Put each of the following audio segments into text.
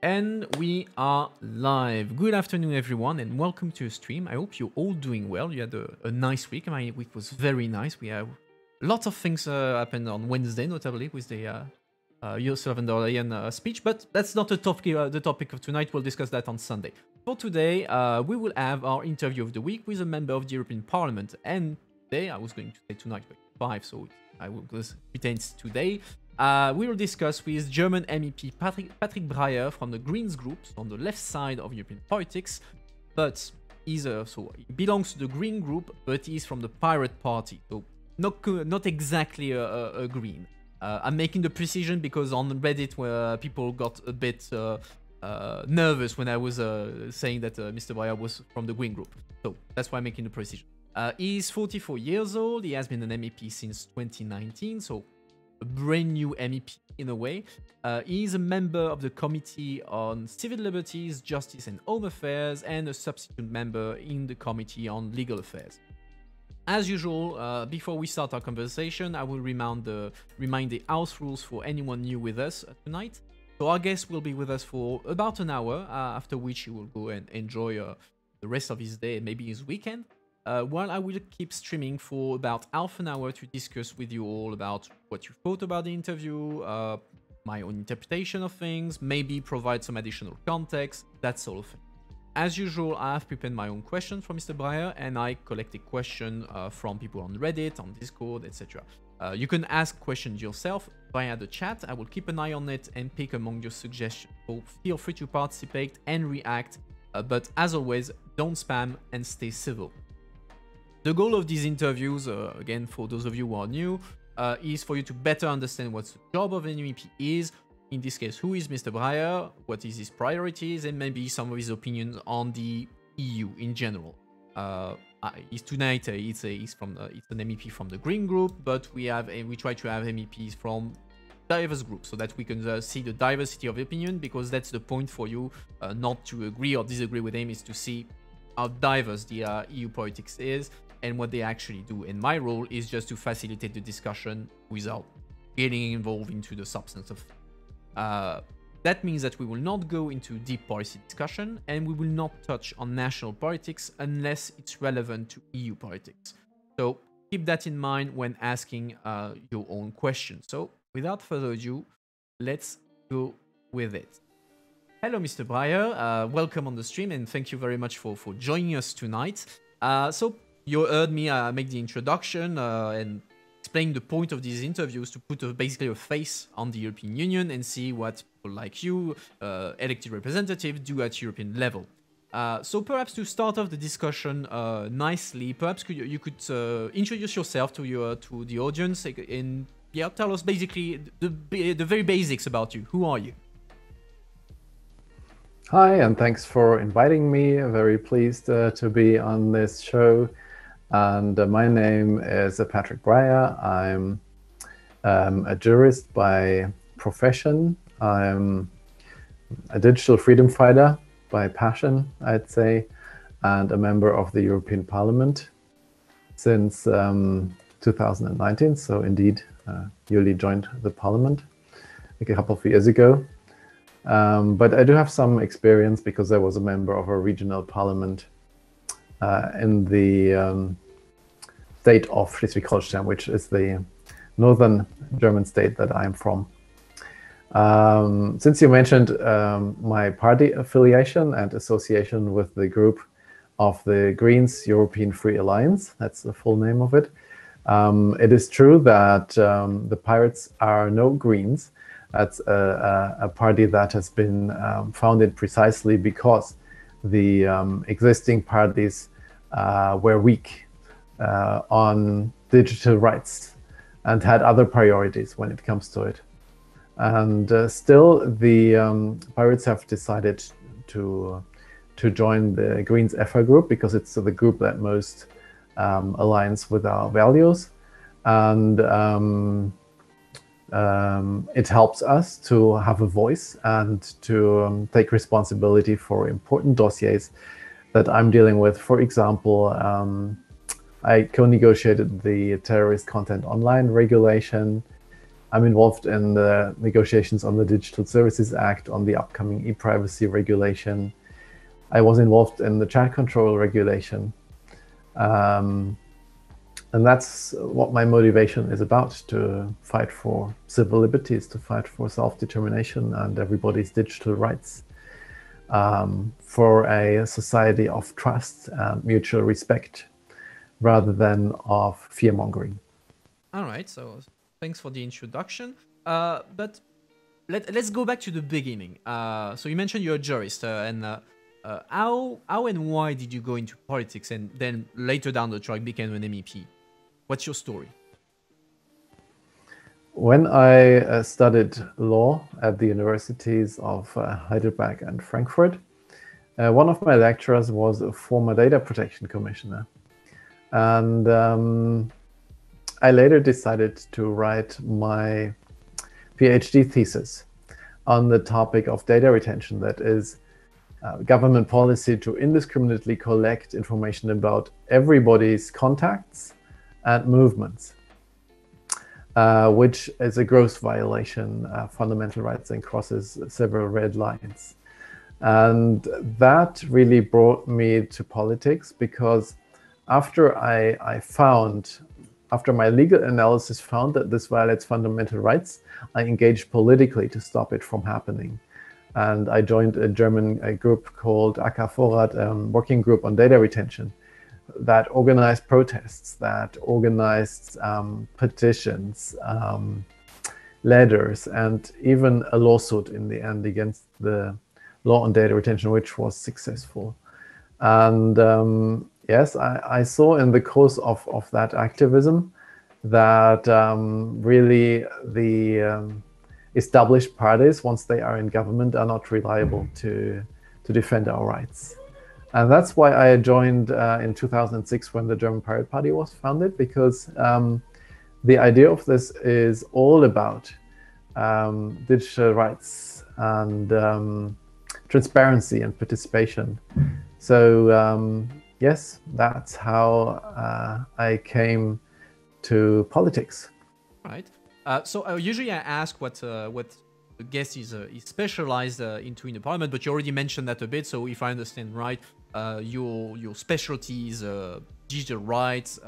And we are live. Good afternoon, everyone, and welcome to a stream. I hope you're all doing well. You had a nice week. My week was very nice. We have lots of things happened on Wednesday, notably with the Ursula von der Leyen speech, but that's not the topic of tonight. We'll discuss that on Sunday. For today, we will have our interview of the week with a member of the European Parliament. And today, I was going to say tonight, but 5, so I will pretend it's today. We will discuss with German MEP Patrick Breyer from the Greens group, on the left side of European politics, but he belongs to the Green group, but he's from the Pirate Party, so not exactly a Green. I'm making the precision because on Reddit where people got a bit nervous when I was saying that Mr. Breyer was from the Green group, so that's why I'm making the precision. He's 44 years old, he has been an MEP since 2019, so a brand new MEP in a way. He is a member of the Committee on Civil Liberties, Justice and Home Affairs, and a substitute member in the Committee on Legal Affairs. As usual, before we start our conversation, I will remind the house rules for anyone new with us tonight. So our guest will be with us for about an hour, after which he will go and enjoy the rest of his day and maybe his weekend. While I will keep streaming for about half an hour to discuss with you all about what you thought about the interview, my own interpretation of things, maybe provide some additional context, that sort of thing. As usual, I have prepared my own questions for Mr. Breyer, and I collected questions from people on Reddit, on Discord, etc. You can ask questions yourself via the chat. I will keep an eye on it and pick among your suggestions. So feel free to participate and react, but as always, don't spam and stay civil. The goal of these interviews, again, for those of you who are new, is for you to better understand what the job of an MEP is. In this case, who is Mr. Breyer, what is his priorities, and maybe some of his opinions on the EU in general. Tonight, it's an MEP from the Green Group, but we try to have MEPs from diverse groups so that we can see the diversity of opinion, because that's the point for you, not to agree or disagree with him, is to see how diverse the EU politics is and what they actually do. And my role is just to facilitate the discussion without getting involved into the substance of things. That means that we will not go into deep policy discussion, and we will not touch on national politics unless it's relevant to EU politics. So keep that in mind when asking your own questions. So without further ado, let's go with it. Hello, Mr. Breyer. Welcome on the stream, and thank you very much for joining us tonight. So you heard me make the introduction and explain the point of these interviews, to put basically a face on the European Union and see what people like you, elected representatives, do at European level. So perhaps to start off the discussion nicely, perhaps you could introduce yourself to the audience and tell us basically the very basics about you. Who are you? Hi, and thanks for inviting me. Very pleased to be on this show. And my name is Patrick Breyer. I'm a jurist by profession. I'm a digital freedom fighter by passion, I'd say, and a member of the European Parliament since 2019. So indeed, newly joined the Parliament like a couple of years ago. But I do have some experience because I was a member of a regional parliament in the state of Schleswig-Holstein, which is the northern German state that I'm from. Since you mentioned my party affiliation and association with the group of the Greens European Free Alliance, that's the full name of it, it is true that the Pirates are no Greens. That's a party that has been founded precisely because the existing parties were weak on digital rights and had other priorities when it comes to it. And still, the Pirates have decided to join the Greens EFA group because it's the group that most aligns with our values. And it helps us to have a voice and to take responsibility for important dossiers that I'm dealing with. For example, I co-negotiated the terrorist content online regulation. I'm involved in the negotiations on the Digital Services Act, on the upcoming e-privacy regulation. I was involved in the chat control regulation. And that's what my motivation is about, to fight for civil liberties, to fight for self-determination and everybody's digital rights, for a society of trust and mutual respect rather than of fear-mongering. All right, so thanks for the introduction. But let's go back to the beginning. So you mentioned you're a jurist, and how and why did you go into politics and then later down the track became an MEP? What's your story? When I studied law at the universities of Heidelberg and Frankfurt, one of my lecturers was a former data protection commissioner. And I later decided to write my PhD thesis on the topic of data retention, that is government policy to indiscriminately collect information about everybody's contacts and movements, which is a gross violation of fundamental rights and crosses several red lines. And that really brought me to politics, because after after my legal analysis found that this violates fundamental rights, I engaged politically to stop it from happening. And I joined a German group called AK Vorrat, working group on data retention, that organized protests, that organized petitions, letters, and even a lawsuit in the end against the law on data retention, which was successful. And yes, I saw in the course of that activism that really the established parties, once they are in government, are not reliable to defend our rights. And that's why I joined in 2006 when the German Pirate Party was founded, because the idea of this is all about digital rights and transparency and participation. So yes, that's how I came to politics. Right. So usually I ask what the guest is specialized into in the parliament, but you already mentioned that a bit. So if I understand right, your specialty is digital rights,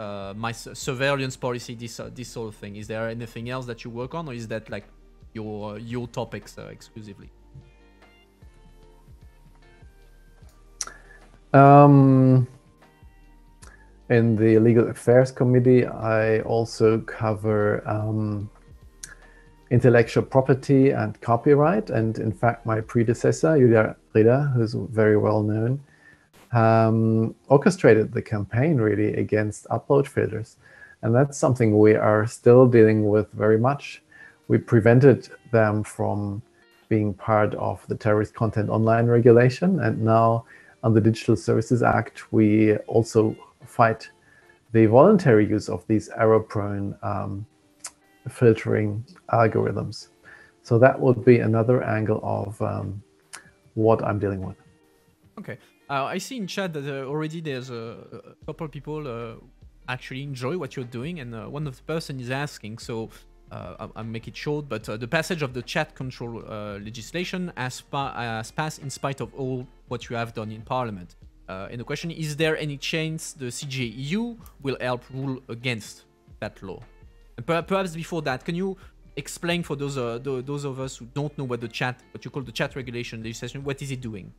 surveillance policy, this sort of thing. Is there anything else that you work on, or is that like your topics exclusively? In the Legal Affairs Committee, I also cover intellectual property and copyright. And in fact, my predecessor, Julia Rieder, who's very well known, orchestrated the campaign really against upload filters. And that's something we are still dealing with very much. We prevented them from being part of the terrorist content online regulation. And now on the Digital Services Act, we also fight the voluntary use of these error-prone filtering algorithms. So that would be another angle of what I'm dealing with. Okay. I see in chat that already there's a couple of people actually enjoy what you're doing, and one of the person is asking, so I'll make it short, but the passage of the chat control legislation has passed in spite of all what you have done in Parliament. And the question, is there any chance the CJEU will help rule against that law? And perhaps before that, can you explain for those of us who don't know what you call the chat regulation legislation, what is it doing?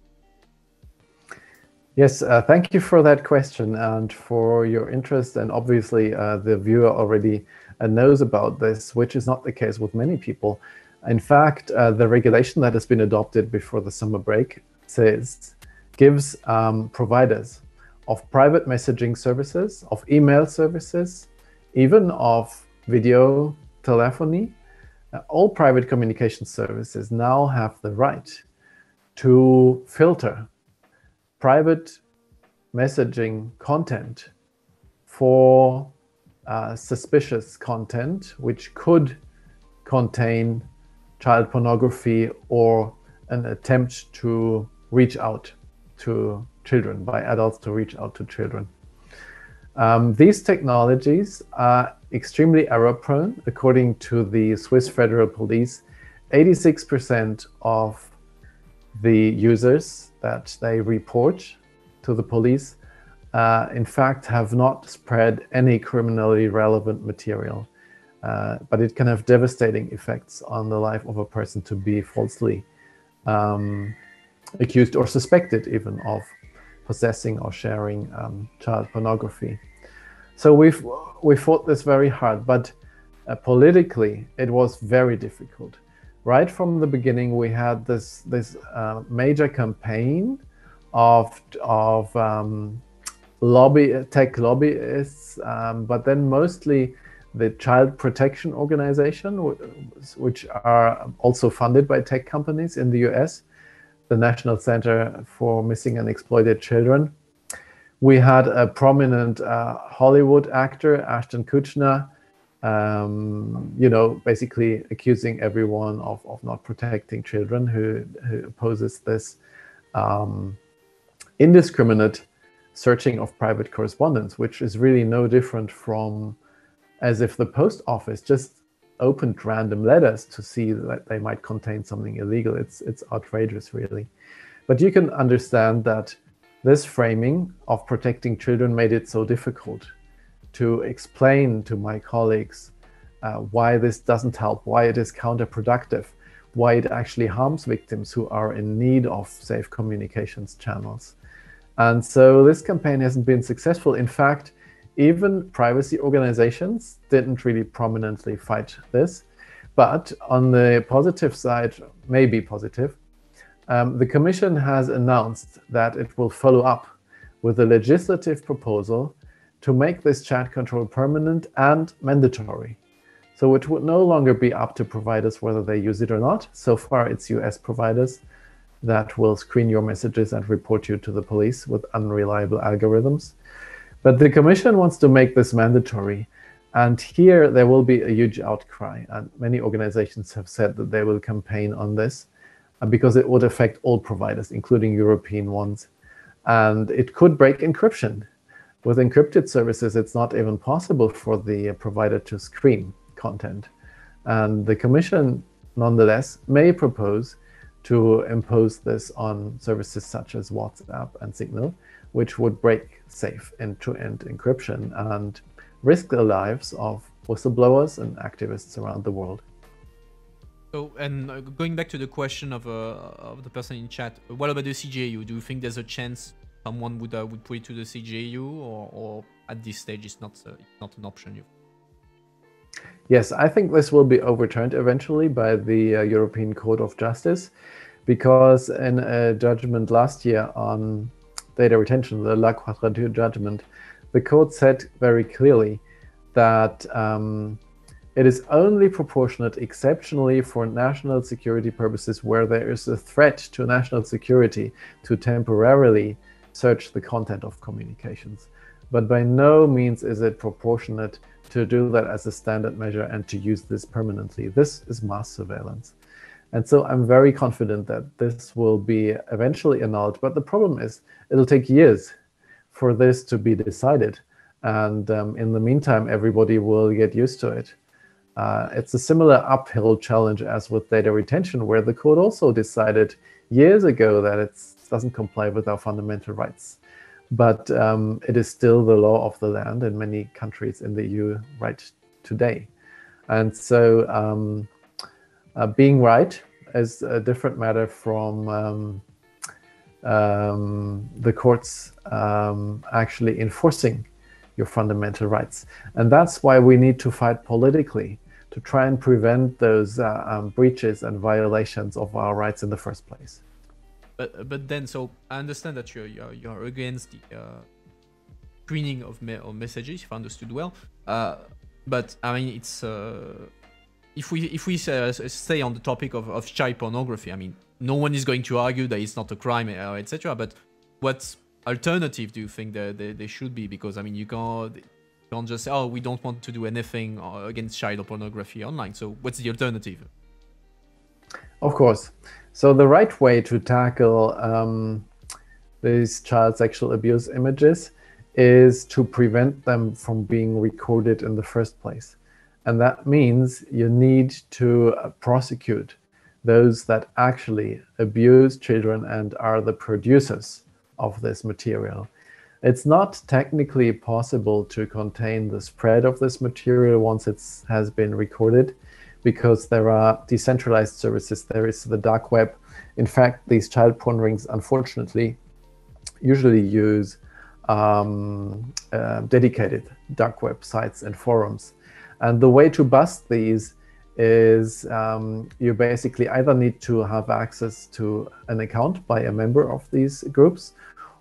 Yes, thank you for that question and for your interest. And obviously, the viewer already knows about this, which is not the case with many people. In fact, the regulation that has been adopted before the summer break gives providers of private messaging services, of email services, even of video telephony, all private communication services now have the right to filter private messaging content for suspicious content, which could contain child pornography or an attempt to reach out to children, by adults to reach out to children. These technologies are extremely error prone. According to the Swiss Federal Police, 86% of the users that they report to the police in fact have not spread any criminally relevant material. But it can have devastating effects on the life of a person to be falsely accused or suspected even of possessing or sharing child pornography. So we fought this very hard, but politically it was very difficult. Right from the beginning, we had this major campaign of tech lobbyists, but then mostly the child protection organization, which are also funded by tech companies in the US, the National Center for Missing and Exploited Children. We had a prominent Hollywood actor, Ashton Kutcher, basically accusing everyone of not protecting children, who opposes this indiscriminate searching of private correspondence, which is really no different from as if the post office just opened random letters to see that they might contain something illegal. It's outrageous, really. But you can understand that this framing of protecting children made it so difficult to explain to my colleagues why this doesn't help, why it is counterproductive, why it actually harms victims who are in need of safe communications channels. And so this campaign hasn't been successful. In fact, even privacy organizations didn't really prominently fight this. But on the positive side, maybe positive, the Commission has announced that it will follow up with a legislative proposal to make this chat control permanent and mandatory. So it would no longer be up to providers whether they use it or not. So far, it's US providers that will screen your messages and report you to the police with unreliable algorithms. But the Commission wants to make this mandatory. And here there will be a huge outcry. And many organizations have said that they will campaign on this because it would affect all providers, including European ones. And it could break encryption. With encrypted services, it's not even possible for the provider to screen content. And the Commission, nonetheless, may propose to impose this on services such as WhatsApp and Signal, which would break safe end-to-end encryption and risk the lives of whistleblowers and activists around the world. So, and going back to the question of the person in chat, what about the CJU? Do you think there's a chance someone would put it to the CJU, or at this stage it's not an option? Yes, I think this will be overturned eventually by the European Court of Justice, because in a judgment last year on data retention, the La Quadrature judgment, the court said very clearly that it is only proportionate exceptionally for national security purposes where there is a threat to national security to temporarily search the content of communications. But by no means is it proportionate to do that as a standard measure and to use this permanently. This is mass surveillance. And so I'm very confident that this will be eventually annulled. But the problem is it'll take years for this to be decided. And in the meantime, everybody will get used to it. It's a similar uphill challenge as with data retention, where the court also decided years ago that it doesn't comply with our fundamental rights. But it is still the law of the land in many countries in the EU right today. And so being right is a different matter from the courts actually enforcing your fundamental rights. And that's why we need to fight politically to try and prevent those breaches and violations of our rights in the first place. But then, so I understand that you're against the screening of messages, if I understood well. But I mean, it's if we stay on the topic of child pornography, I mean, no one is going to argue that it's not a crime, etc. But what alternative do you think there should be? Because I mean, you can't just say, oh, we don't want to do anything against child pornography online. So what's the alternative? Of course. So the right way to tackle these child sexual abuse images is to prevent them from being recorded in the first place. And that means you need to prosecute those that actually abuse children and are the producers of this material. It's not technically possible to contain the spread of this material once it has been recorded, because there are decentralized services. There is the dark web. In fact, these child porn rings, unfortunately, usually use dedicated dark web sites and forums. And the way to bust these is you basically either need to have access to an account by a member of these groups,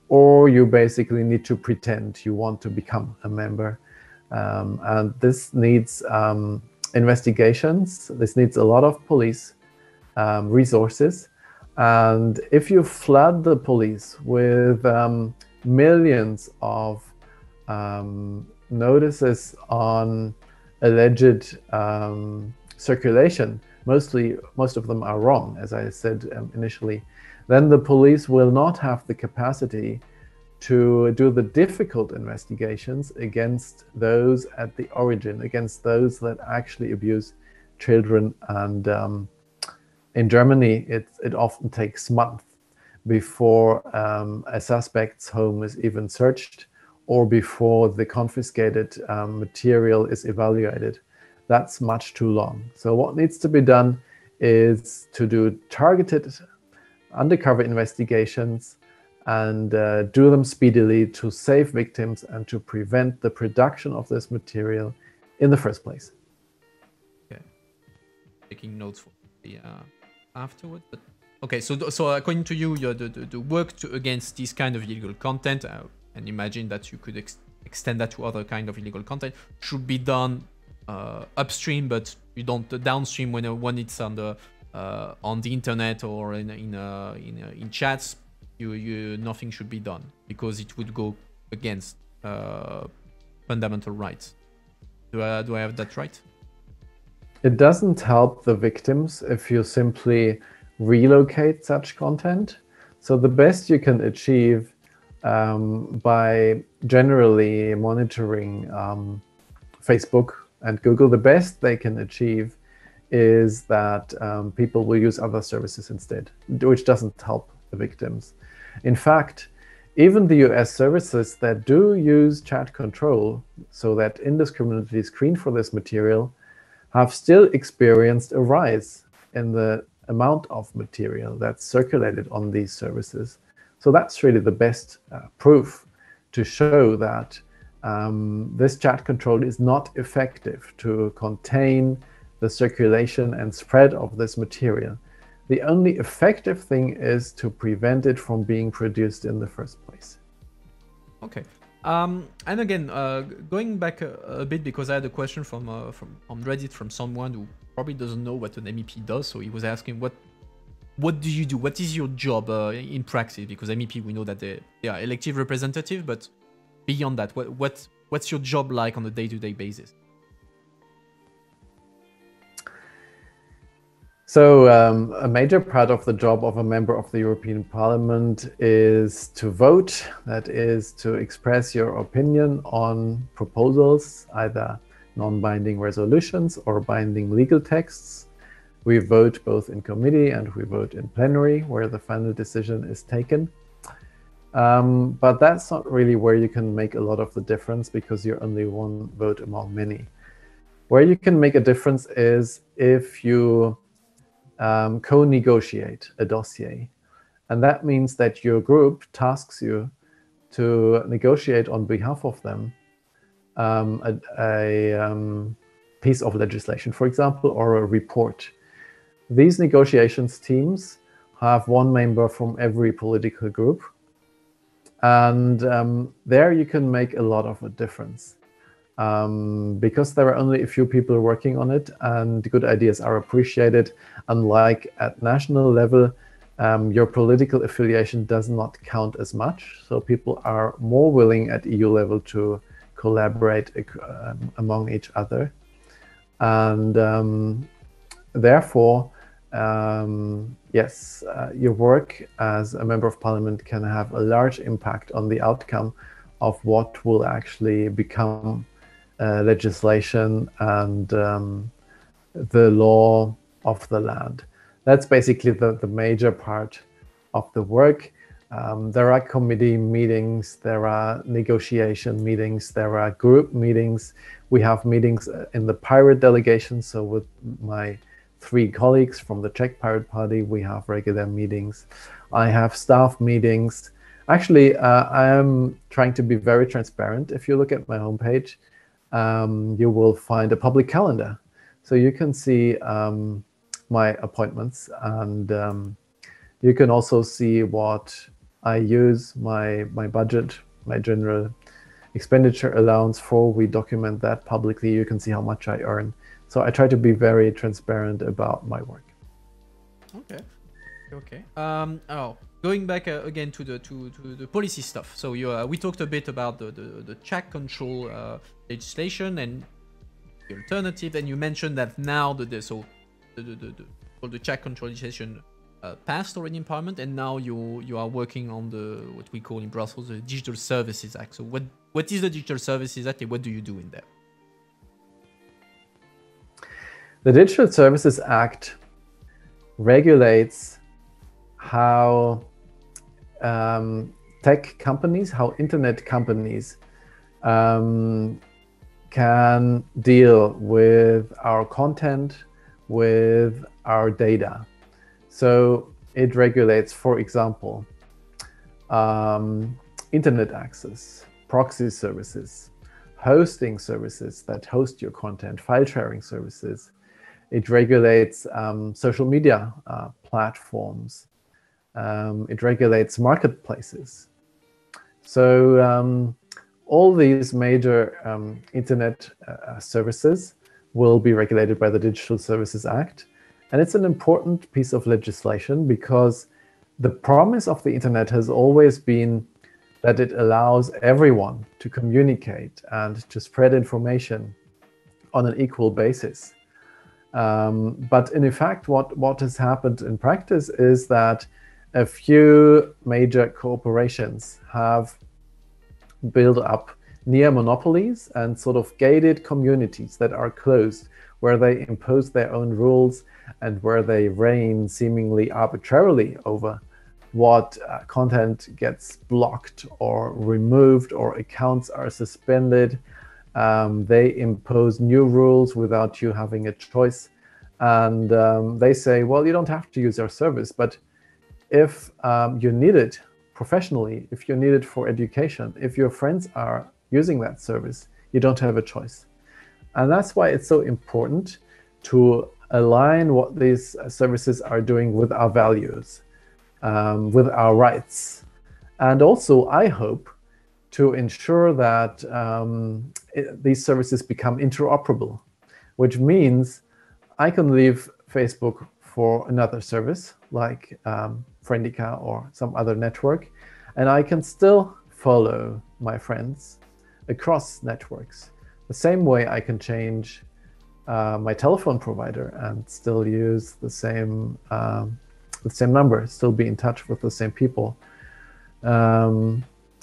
or you basically need to pretend you want to become a member. And this needs investigations. This needs a lot of police resources. And if you flood the police with millions of notices on alleged circulation, most of them are wrong, as I said initially, then the police will not have the capacity to do the difficult investigations against those at the origin, against those that actually abuse children. And in Germany, it often takes months before a suspect's home is even searched, or before the confiscated material is evaluated. That's much too long. So what needs to be done is to do targeted undercover investigations and do them speedily to save victims and to prevent the production of this material in the first place. Okay, taking notes for the afterward. But okay, so according to you, the work against this kind of illegal content, and imagine that you could extend that to other kind of illegal content, should be done upstream, but you don't downstream when it's on the internet or in chats. Nothing should be done because it would go against fundamental rights. Do I have that right? It doesn't help the victims if you simply relocate such content. So the best you can achieve by generally monitoring Facebook and Google, the best they can achieve is that people will use other services instead, which doesn't help the victims. In fact, even the US services that do use chat control, so that indiscriminately screen for this material, have still experienced a rise in the amount of material that's circulated on these services. So that's really the best proof to show that this chat control is not effective to contain the circulation and spread of this material. The only effective thing is to prevent it from being produced in the first place. Okay. And again, going back a bit, because I had a question from on Reddit from someone who probably doesn't know what an MEP does. So he was asking, what do you do? What is your job in practice? Because MEP, we know that they are elective representative, but beyond that, what's your job like on a day-to-day basis? So a major part of the job of a member of the European Parliament is to vote, that is to express your opinion on proposals, either non-binding resolutions or binding legal texts. We vote both in committee and we vote in plenary, where the final decision is taken. But that's not really where you can make a lot of the difference, because you're only one vote among many. Where you can make a difference is if you co-negotiate a dossier. And that means that your group tasks you to negotiate on behalf of them a piece of legislation, for example, or a report. These negotiations teams have one member from every political group. And there you can make a lot of a difference. Because there are only a few people working on it and good ideas are appreciated. Unlike at national level, your political affiliation does not count as much. So people are more willing at EU level to collaborate among each other. And therefore, yes, your work as a member of parliament can have a large impact on the outcome of what will actually become legislation and the law of the land. That's basically the major part of the work. There are committee meetings, there are negotiation meetings, there are group meetings. We have meetings in the pirate delegation. So with my 3 colleagues from the Czech Pirate Party, we have regular meetings. I have staff meetings. Actually, I am trying to be very transparent. If you look at my homepage, you will find a public calendar. So you can see my appointments, and you can also see what I use my budget, my general expenditure allowance for. We document that publicly. You can see how much I earn. So I try to be very transparent about my work. Okay. Okay. Going back again to the policy stuff. So we talked a bit about the chat control legislation and the alternative, and you mentioned that now the chat control legislation passed already in Parliament, and now you are working on what we call in Brussels the Digital Services Act. So what is the Digital Services Act and what do you do in there? The Digital Services Act regulates how tech companies, how internet companies can deal with our content, with our data. So it regulates, for example, internet access, proxy services, hosting services that host your content, file sharing services. It regulates social media platforms. It regulates marketplaces. So all these major internet services will be regulated by the Digital Services Act. And it's an important piece of legislation because the promise of the internet has always been that it allows everyone to communicate and to spread information on an equal basis. But in fact, what has happened in practice is that a few major corporations have built up near monopolies and sort of gated communities that are closed, where they impose their own rules and where they reign seemingly arbitrarily over what content gets blocked or removed or accounts are suspended. They impose new rules without you having a choice. And they say, well, you don't have to use our service, but if you need it professionally, if you need it for education, if your friends are using that service, you don't have a choice. And that's why it's so important to align what these services are doing with our values, with our rights. And also, I hope, to ensure that these services become interoperable, which means I can leave Facebook for another service like Friendica or some other network, and I can still follow my friends across networks. The same way I can change my telephone provider and still use the same number, still be in touch with the same people.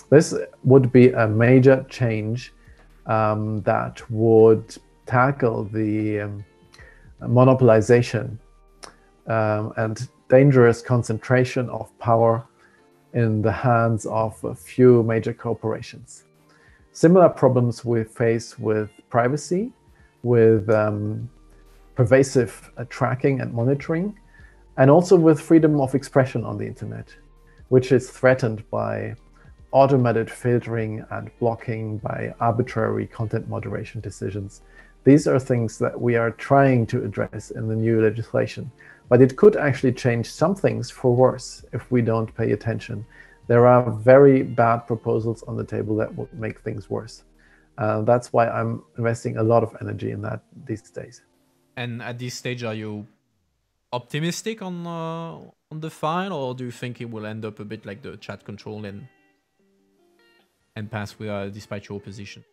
This would be a major change that would tackle the monopolization and dangerous concentration of power in the hands of a few major corporations. Similar problems we face with privacy, with pervasive tracking and monitoring, and also with freedom of expression on the internet, which is threatened by automated filtering and blocking, by arbitrary content moderation decisions. These are things that we are trying to address in the new legislation, but it could actually change some things for worse if we don't pay attention. There are very bad proposals on the table that would make things worse. That's why I'm investing a lot of energy in that these days. And at this stage, are you optimistic on the file, or do you think it will end up a bit like the chat control and pass despite your opposition?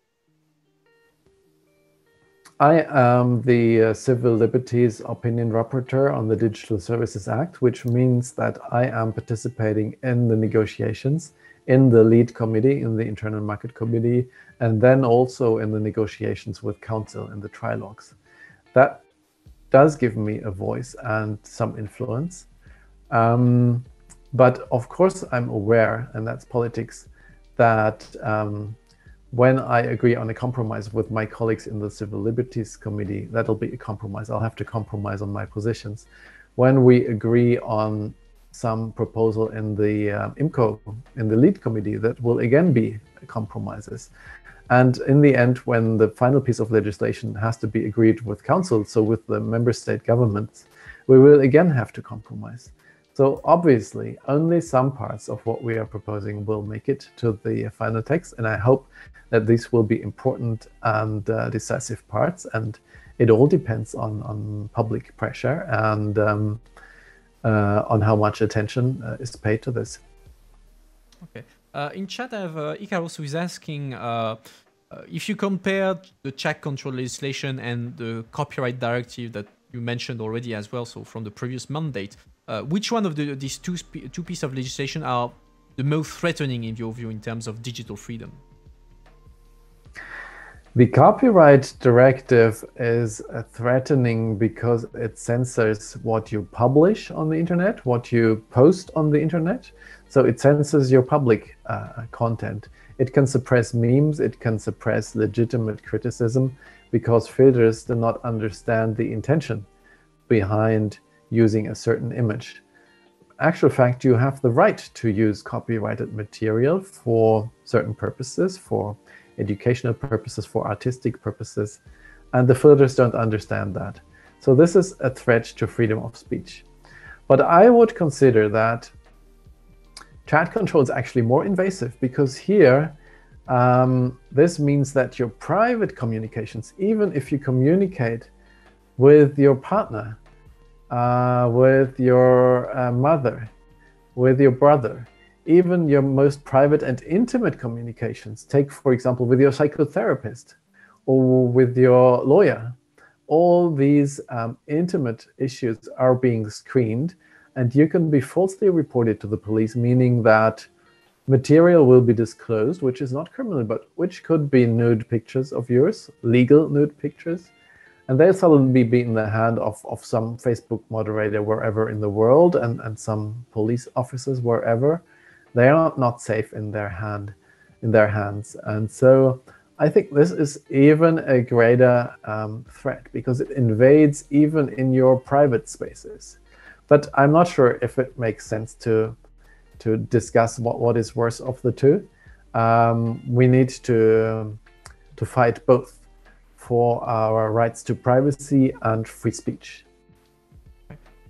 I am the Civil Liberties Opinion Rapporteur on the Digital Services Act, which means that I am participating in the negotiations in the lead committee, in the Internal Market Committee, and then also in the negotiations with Council in the trilogues. That does give me a voice and some influence. But of course, I'm aware, and that's politics, that when I agree on a compromise with my colleagues in the Civil Liberties Committee, that'll be a compromise. I'll have to compromise on my positions. When we agree on some proposal in the IMCO, in the lead committee, that will again be compromises. And in the end, when the final piece of legislation has to be agreed with Council, so with the member state governments, we will again have to compromise. So obviously, only some parts of what we are proposing will make it to the final text, and I hope that these will be important and decisive parts. And it all depends on public pressure and on how much attention is paid to this. Okay. In chat, I have Icaros who is asking if you compare the chat control legislation and the copyright directive that you mentioned already as well, so from the previous mandate, which one of these two pieces of legislation are the most threatening in your view in terms of digital freedom? The copyright directive is threatening because it censors what you publish on the internet, what you post on the internet. So it censors your public content. It can suppress memes, it can suppress legitimate criticism because filters do not understand the intention behind using a certain image. Actual fact, you have the right to use copyrighted material for certain purposes, for educational purposes, for artistic purposes, and the filters don't understand that. So this is a threat to freedom of speech. But I would consider that chat control is actually more invasive because here, this means that your private communications, even if you communicate with your partner, with your mother, with your brother, even your most private and intimate communications, take, for example, with your psychotherapist or with your lawyer, all these intimate issues are being screened, and you can be falsely reported to the police, meaning that material will be disclosed, which is not criminal, but which could be nude pictures of yours, legal nude pictures. And they'll suddenly be in the hand of some Facebook moderator wherever in the world and some police officers wherever. They are not safe in their hands. And so I think this is even a greater threat because it invades even in your private spaces. But I'm not sure if it makes sense to discuss what is worse of the two. We need to fight both for our rights to privacy and free speech.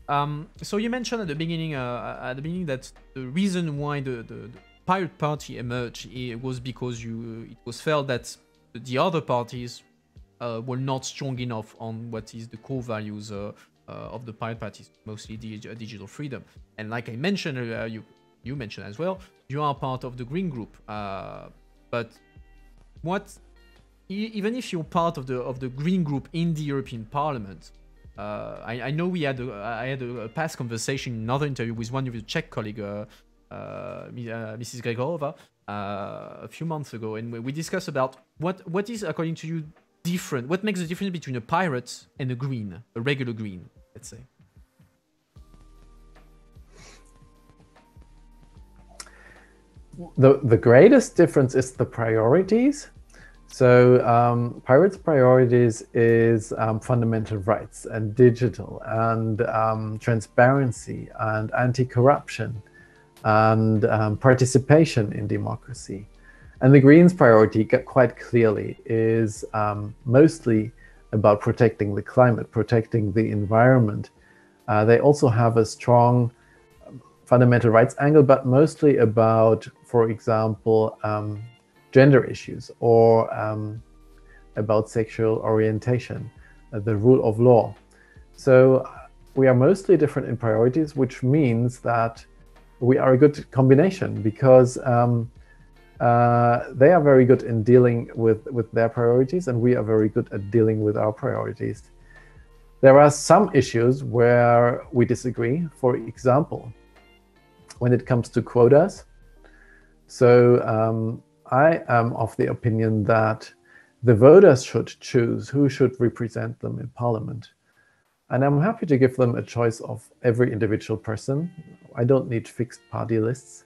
So you mentioned at the beginning that the reason why the Pirate Party emerged was because it was felt that the other parties were not strong enough on what is the core values of the Pirate Parties, mostly digital freedom. And like I mentioned, you mentioned as well, you are part of the Green Group. But even if you're part of the Green Group in the European Parliament, I know I had a past conversation in another interview with one of your Czech colleague, Mrs. Gregorova, a few months ago, and we discussed about what is, according to you, different. What makes the difference between a pirate and a regular green, let's say? The greatest difference is the priorities. So Pirates' priorities is fundamental rights and digital and transparency and anti-corruption and participation in democracy. And the Greens' priority, quite clearly, is mostly about protecting the climate, protecting the environment. They also have a strong fundamental rights angle, but mostly about, for example, gender issues or about sexual orientation, the rule of law. So we are mostly different in priorities, which means that we are a good combination because they are very good in dealing with their priorities, and we are very good at dealing with our priorities. There are some issues where we disagree. For example, when it comes to quotas. So I am of the opinion that the voters should choose who should represent them in parliament. And I'm happy to give them a choice of every individual person. I don't need fixed party lists.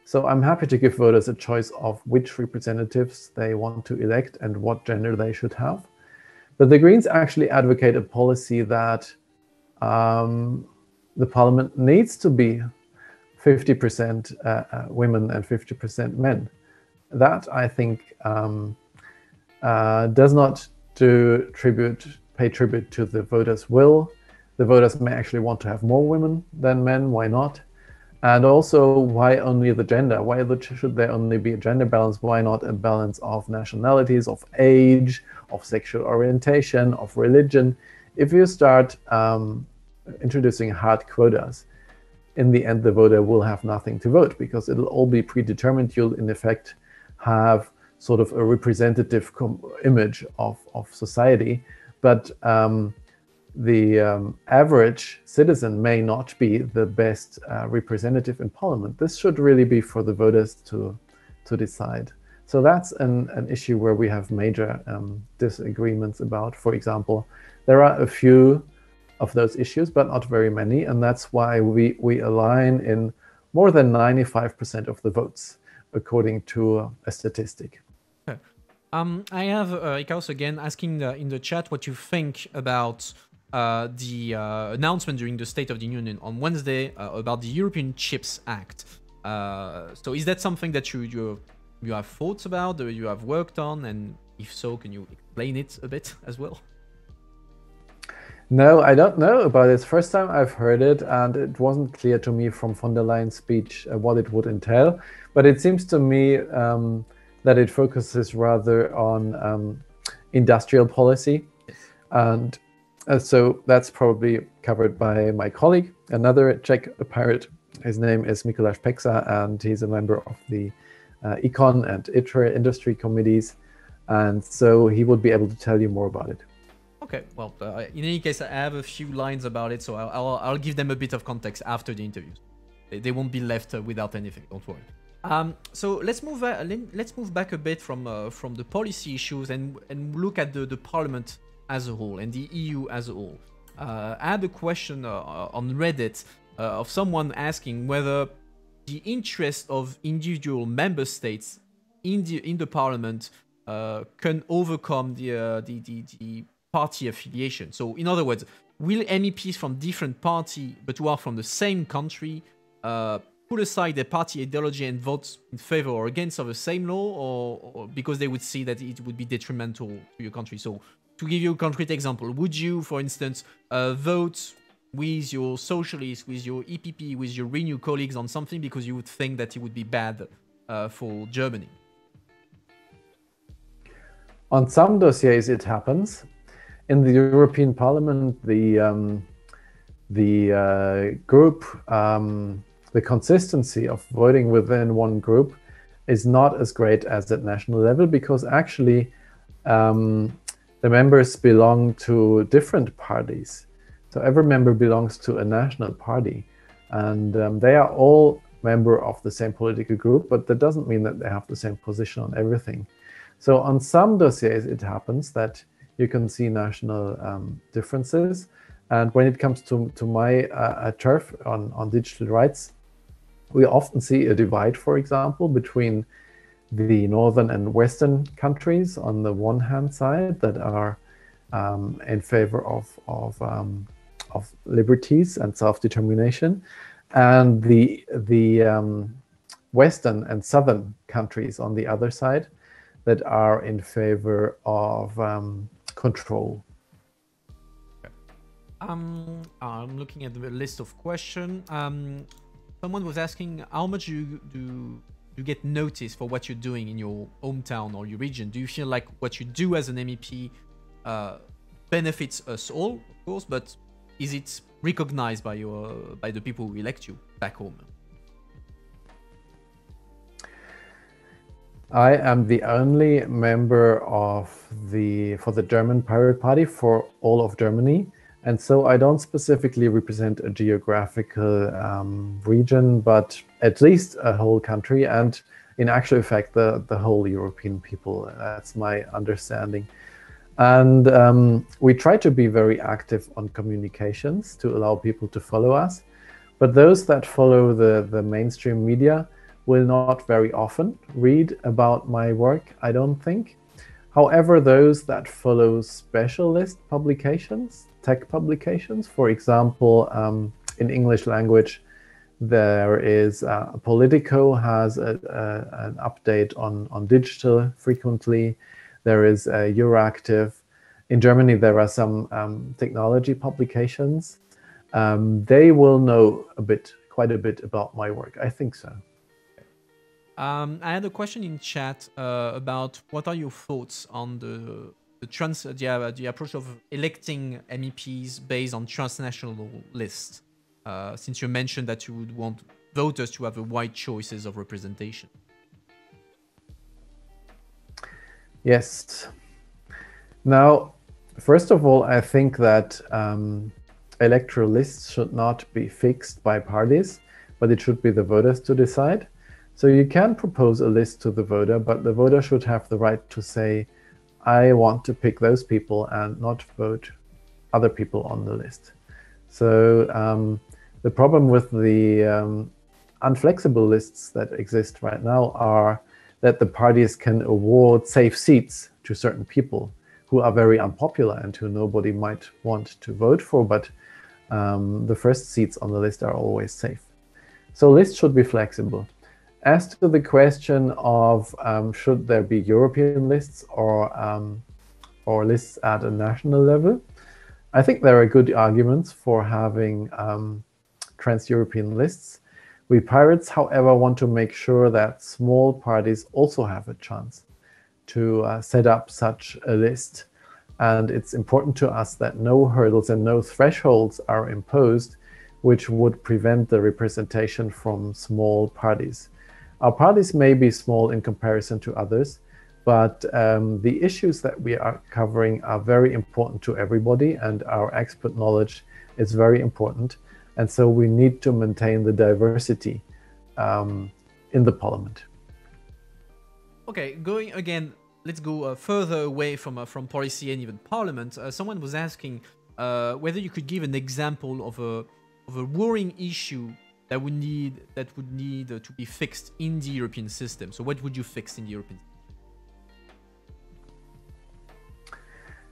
So I'm happy to give voters a choice of which representatives they want to elect and what gender they should have. But the Greens actually advocate a policy that the parliament needs to be 50% women and 50% men. That, I think, does not pay tribute to the voters' will. The voters may actually want to have more women than men. Why not? And also, why only the gender? Why should there only be a gender balance? Why not a balance of nationalities, of age, of sexual orientation, of religion? If you start introducing hard quotas, in the end, the voter will have nothing to vote because it'll all be predetermined. You'll, in effect, have sort of a representative image of society. But the average citizen may not be the best representative in parliament. This should really be for the voters to decide. So that's an issue where we have major disagreements about. For example, there are a few of those issues, but not very many. And that's why we align in more than 95% of the votes, according to a statistic. I have Ikaos again asking in the chat what you think about the announcement during the State of the Union on Wednesday about the European Chips Act. So is that something that you have thoughts about, or you have worked on? And if so, can you explain it a bit as well? No, I don't know about it. First time I've heard it, and it wasn't clear to me from von der Leyen's speech what it would entail. But it seems to me that it focuses rather on industrial policy. And so that's probably covered by my colleague, another Czech pirate. His name is Mikuláš Peksa, and he's a member of the Econ and ITRE industry committees. And so he would be able to tell you more about it. Okay, well, in any case, I have a few lines about it, so I'll give them a bit of context after the interviews. They won't be left without anything, don't worry. So let's move back a bit from the policy issues and look at the Parliament as a whole and the EU as a whole. I had a question on Reddit of someone asking whether the interest of individual member states in the Parliament can overcome the party affiliation. So in other words, will MEPs from different parties but who are from the same country put aside their party ideology and vote in favor or against of the same law, or because they would see that it would be detrimental to your country? So to give you a concrete example, would you, for instance, vote with your socialists, with your EPP, with your Renew colleagues on something because you would think that it would be bad for Germany? On some dossiers, it happens. In the European Parliament, the group, the consistency of voting within one group is not as great as at national level, because actually the members belong to different parties. So every member belongs to a national party, and they are all member of the same political group, but that doesn't mean that they have the same position on everything. So on some dossiers, it happens that you can see national differences. And when it comes to my turf on digital rights, we often see a divide, for example, between the northern and western countries on the one hand side that are in favor of liberties and self-determination, and the western and southern countries on the other side that are in favor of control. I'm looking at the list of questions. Someone was asking how much do you get noticed for what you're doing in your hometown or your region? Do you feel like what you do as an MEP benefits us all, of course, but is it recognized by the people who elect you back home? I am the only member for the German Pirate Party for all of Germany. And so I don't specifically represent a geographical region, but at least a whole country. And in actual fact, the whole European people. That's my understanding. And we try to be very active on communications to allow people to follow us. But those that follow the mainstream media will not very often read about my work, I don't think. However, those that follow specialist publications, tech publications, for example, in English language, there is Politico has an update on digital frequently. There is Euractiv. In Germany, there are some technology publications. They will know quite a bit about my work. I think so. I had a question in chat about what are your thoughts on the approach of electing MEPs based on transnational lists, since you mentioned that you would want voters to have a wide choices of representation. Yes. Now, first of all, I think that electoral lists should not be fixed by parties, but it should be the voters to decide. So you can propose a list to the voter, but the voter should have the right to say, I want to pick those people and not vote other people on the list. So the problem with the unflexible lists that exist right now are that the parties can award safe seats to certain people who are very unpopular and who nobody might want to vote for, but the first seats on the list are always safe. So lists should be flexible. As to the question of should there be European lists or lists at a national level, I think there are good arguments for having trans-European lists. We pirates, however, want to make sure that small parties also have a chance to set up such a list. And it's important to us that no hurdles and no thresholds are imposed which would prevent the representation from small parties. Our parties may be small in comparison to others, but the issues that we are covering are very important to everybody, and our expert knowledge is very important. And so we need to maintain the diversity in the parliament. Okay, going again, let's go further away from policy and even parliament. Someone was asking whether you could give an example of a worrying issue that would need to be fixed in the European system. So what would you fix in the European system?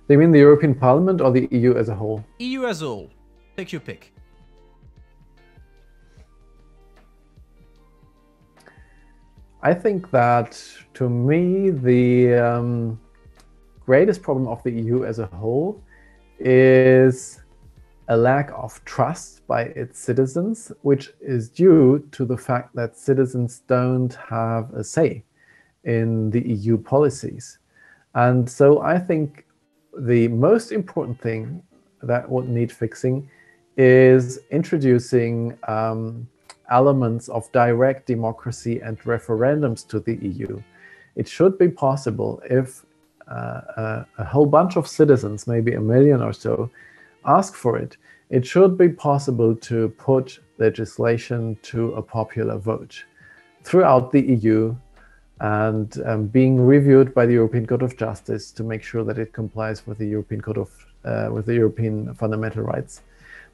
Do you mean the European Parliament or the EU as a whole? EU as a whole. Take your pick. I think that, to me, the greatest problem of the EU as a whole is a lack of trust by its citizens, which is due to the fact that citizens don't have a say in the EU policies. And so I think the most important thing that would need fixing is introducing elements of direct democracy and referendums to the EU. It should be possible if a whole bunch of citizens, maybe 1 million or so, ask for it. It should be possible to put legislation to a popular vote throughout the EU and being reviewed by the European Court of Justice to make sure that it complies with the European with the European fundamental rights.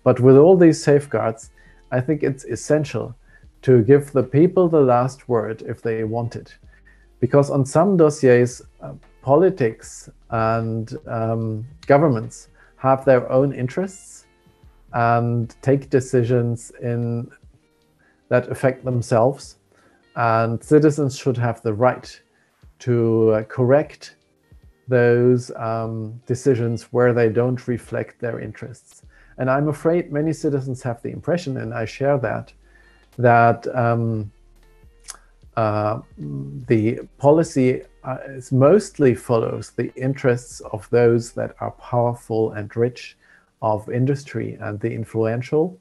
But with all these safeguards, I think it's essential to give the people the last word if they want it. Because on some dossiers, politics and governments have their own interests and take decisions that affect themselves. And citizens should have the right to correct those decisions where they don't reflect their interests. And I'm afraid many citizens have the impression, and I share that the policy mostly follows the interests of those that are powerful and rich, of industry and the influential,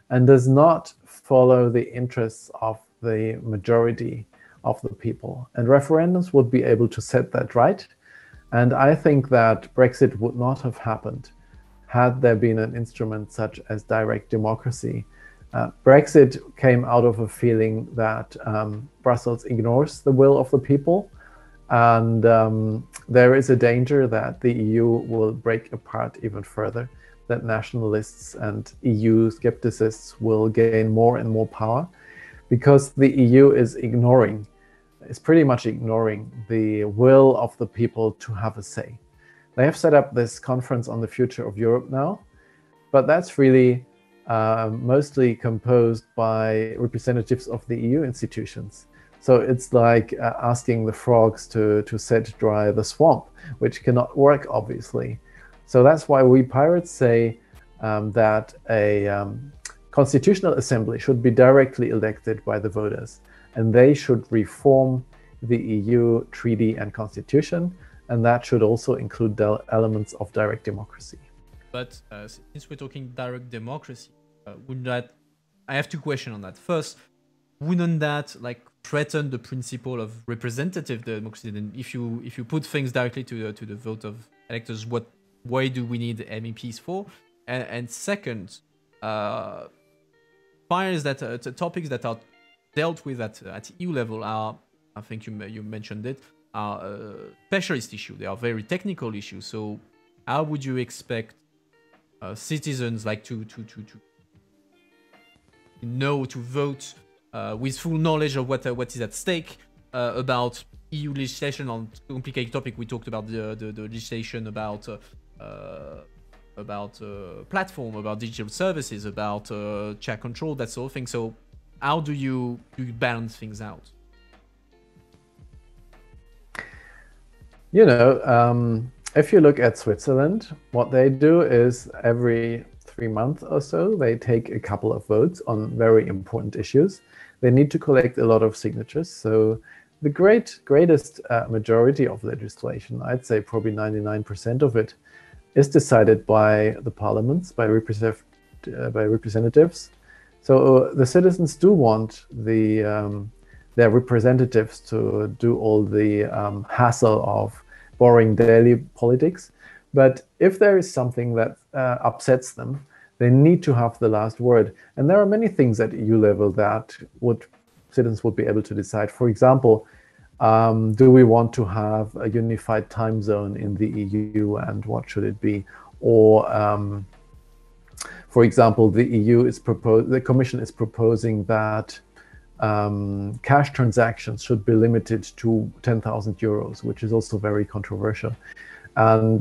and does not follow the interests of the majority of the people. And referendums would be able to set that right. And I think that Brexit would not have happened had there been an instrument such as direct democracy. Brexit came out of a feeling that Brussels ignores the will of the people. And there is a danger that the EU will break apart even further, that nationalists and EU skepticists will gain more and more power, because the EU is pretty much ignoring the will of the people to have a say. They have set up this conference on the future of Europe now, but that's really mostly composed by representatives of the EU institutions. So it's like asking the frogs to set dry the swamp, which cannot work, obviously. So that's why we pirates say that a constitutional assembly should be directly elected by the voters, and they should reform the EU treaty and constitution, and that should also include the elements of direct democracy. But since we're talking direct democracy, wouldn't that? I have two questions on that. First, wouldn't that like threaten the principle of representative democracy? Then, if you put things directly to the vote of electors, why do we need MEPs for? And second, topics that are dealt with at EU level are, I think you mentioned it, are specialist issue. They are very technical issues. So how would you expect citizens like to vote with full knowledge of what is at stake about EU legislation on complicated topic? We talked about the legislation about platform, about digital services, about chat control, that sort of thing. So how do you balance things out? You know, if you look at Switzerland, what they do is every 3 months or so, they take a couple of votes on very important issues. They need to collect a lot of signatures. So the greatest majority of legislation, I'd say probably 99% of it, is decided by the parliaments, by representatives. So the citizens do want their representatives to do all the hassle of boring daily politics. But if there is something that upsets them, they need to have the last word. And there are many things at EU level that citizens would be able to decide. For example, do we want to have a unified time zone in the EU, and what should it be? Or, for example, the Commission is proposing that cash transactions should be limited to 10,000 euros, which is also very controversial. And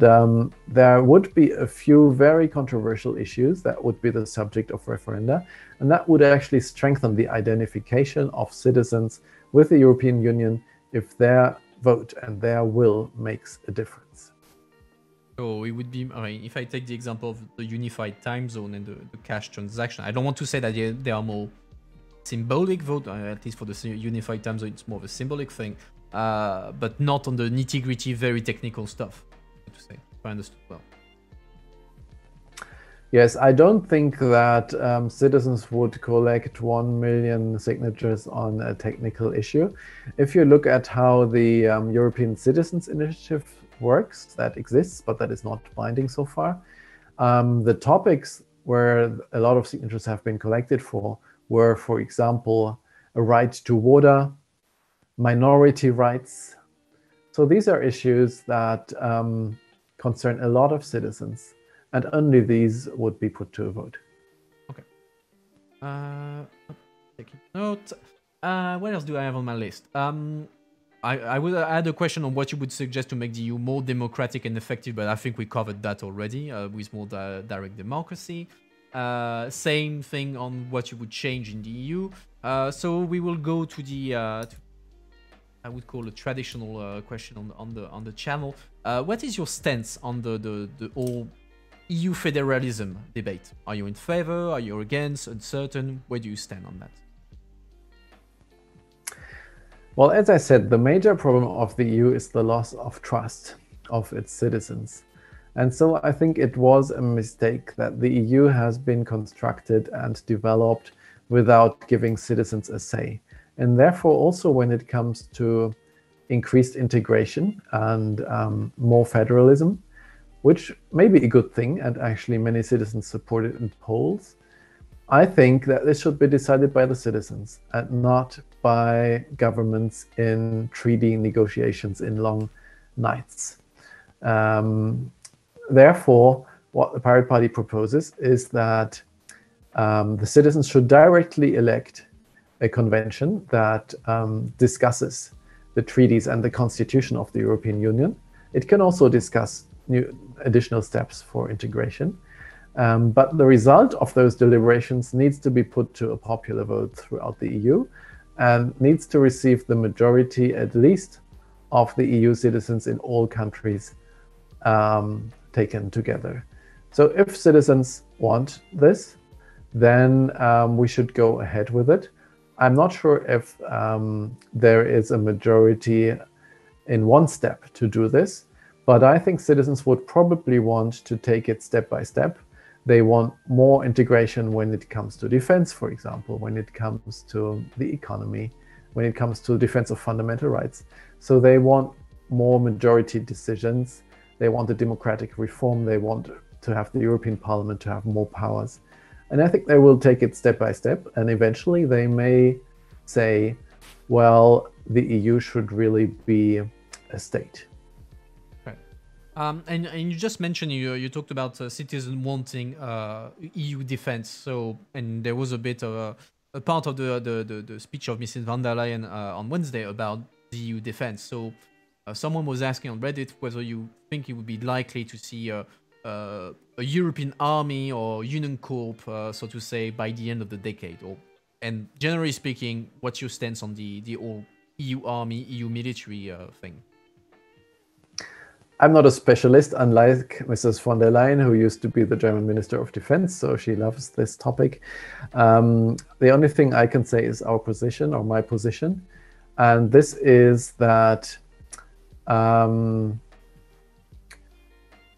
there would be a few very controversial issues that would be the subject of referenda, and that would actually strengthen the identification of citizens with the European Union if their vote and their will makes a difference. So it would be, I mean, if I take the example of the unified time zone and the cash transaction, I don't want to say that they are more symbolic vote, at least for the unified time zone, it's more of a symbolic thing, but not on the nitty-gritty, very technical stuff, to say, if I understood well. Yes, I don't think that citizens would collect 1 million signatures on a technical issue. If you look at how the European Citizens Initiative works, that exists, but that is not binding so far. The topics where a lot of signatures have been collected for were, for example, a right to water, minority rights. So these are issues that concern a lot of citizens, and only these would be put to a vote. Okay. Taking note. What else do I have on my list? I would add a question on what you would suggest to make the EU more democratic and effective, but I think we covered that already with more direct democracy. Same thing on what you would change in the EU. So we will go to the I would call a traditional question on the channel. What is your stance on the whole EU federalism debate? Are you in favor? Are you against? Uncertain? Where do you stand on that? Well, as I said, the major problem of the EU is the loss of trust of its citizens. And so I think it was a mistake that the EU has been constructed and developed without giving citizens a say. And therefore, also when it comes to increased integration and more federalism, which may be a good thing, and actually many citizens support it in polls, I think that this should be decided by the citizens and not by governments in treaty negotiations in long nights. Therefore, what the Pirate Party proposes is that the citizens should directly elect a convention that discusses the treaties and the constitution of the European Union. It can also discuss new additional steps for integration. But the result of those deliberations needs to be put to a popular vote throughout the EU and needs to receive the majority, at least, of the EU citizens in all countries taken together. So if citizens want this, then we should go ahead with it. I'm not sure if there is a majority in one step to do this, but I think citizens would probably want to take it step by step. They want more integration when it comes to defense, for example, when it comes to the economy, when it comes to defense of fundamental rights. So they want more majority decisions. They want a democratic reform. They want to have the European Parliament to have more powers. And I think they will take it step by step. And eventually they may say, well, the EU should really be a state. And you just mentioned you talked about citizens wanting EU defense. So, and there was a bit of a part of the speech of Mrs. von der Leyen on Wednesday about the EU defense. So someone was asking on Reddit whether you think it would be likely to see a European army or Union Corp, so to say, by the end of the decade. And generally speaking, what's your stance on the all EU army, EU military thing? I'm not a specialist, unlike Mrs. von der Leyen, who used to be the German Minister of Defense, so she loves this topic. The only thing I can say is our position, or my position, and this is that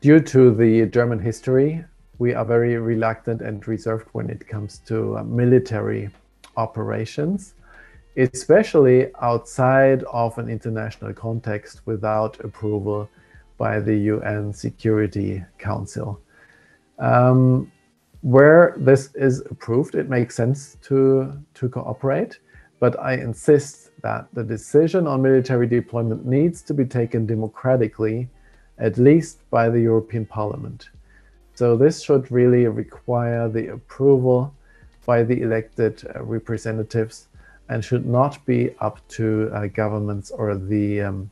due to the German history, we are very reluctant and reserved when it comes to military operations, especially outside of an international context without approval by the UN Security Council. Where this is approved, it makes sense to cooperate, but I insist that the decision on military deployment needs to be taken democratically, at least by the European Parliament. So this should really require the approval by the elected representatives and should not be up to governments or the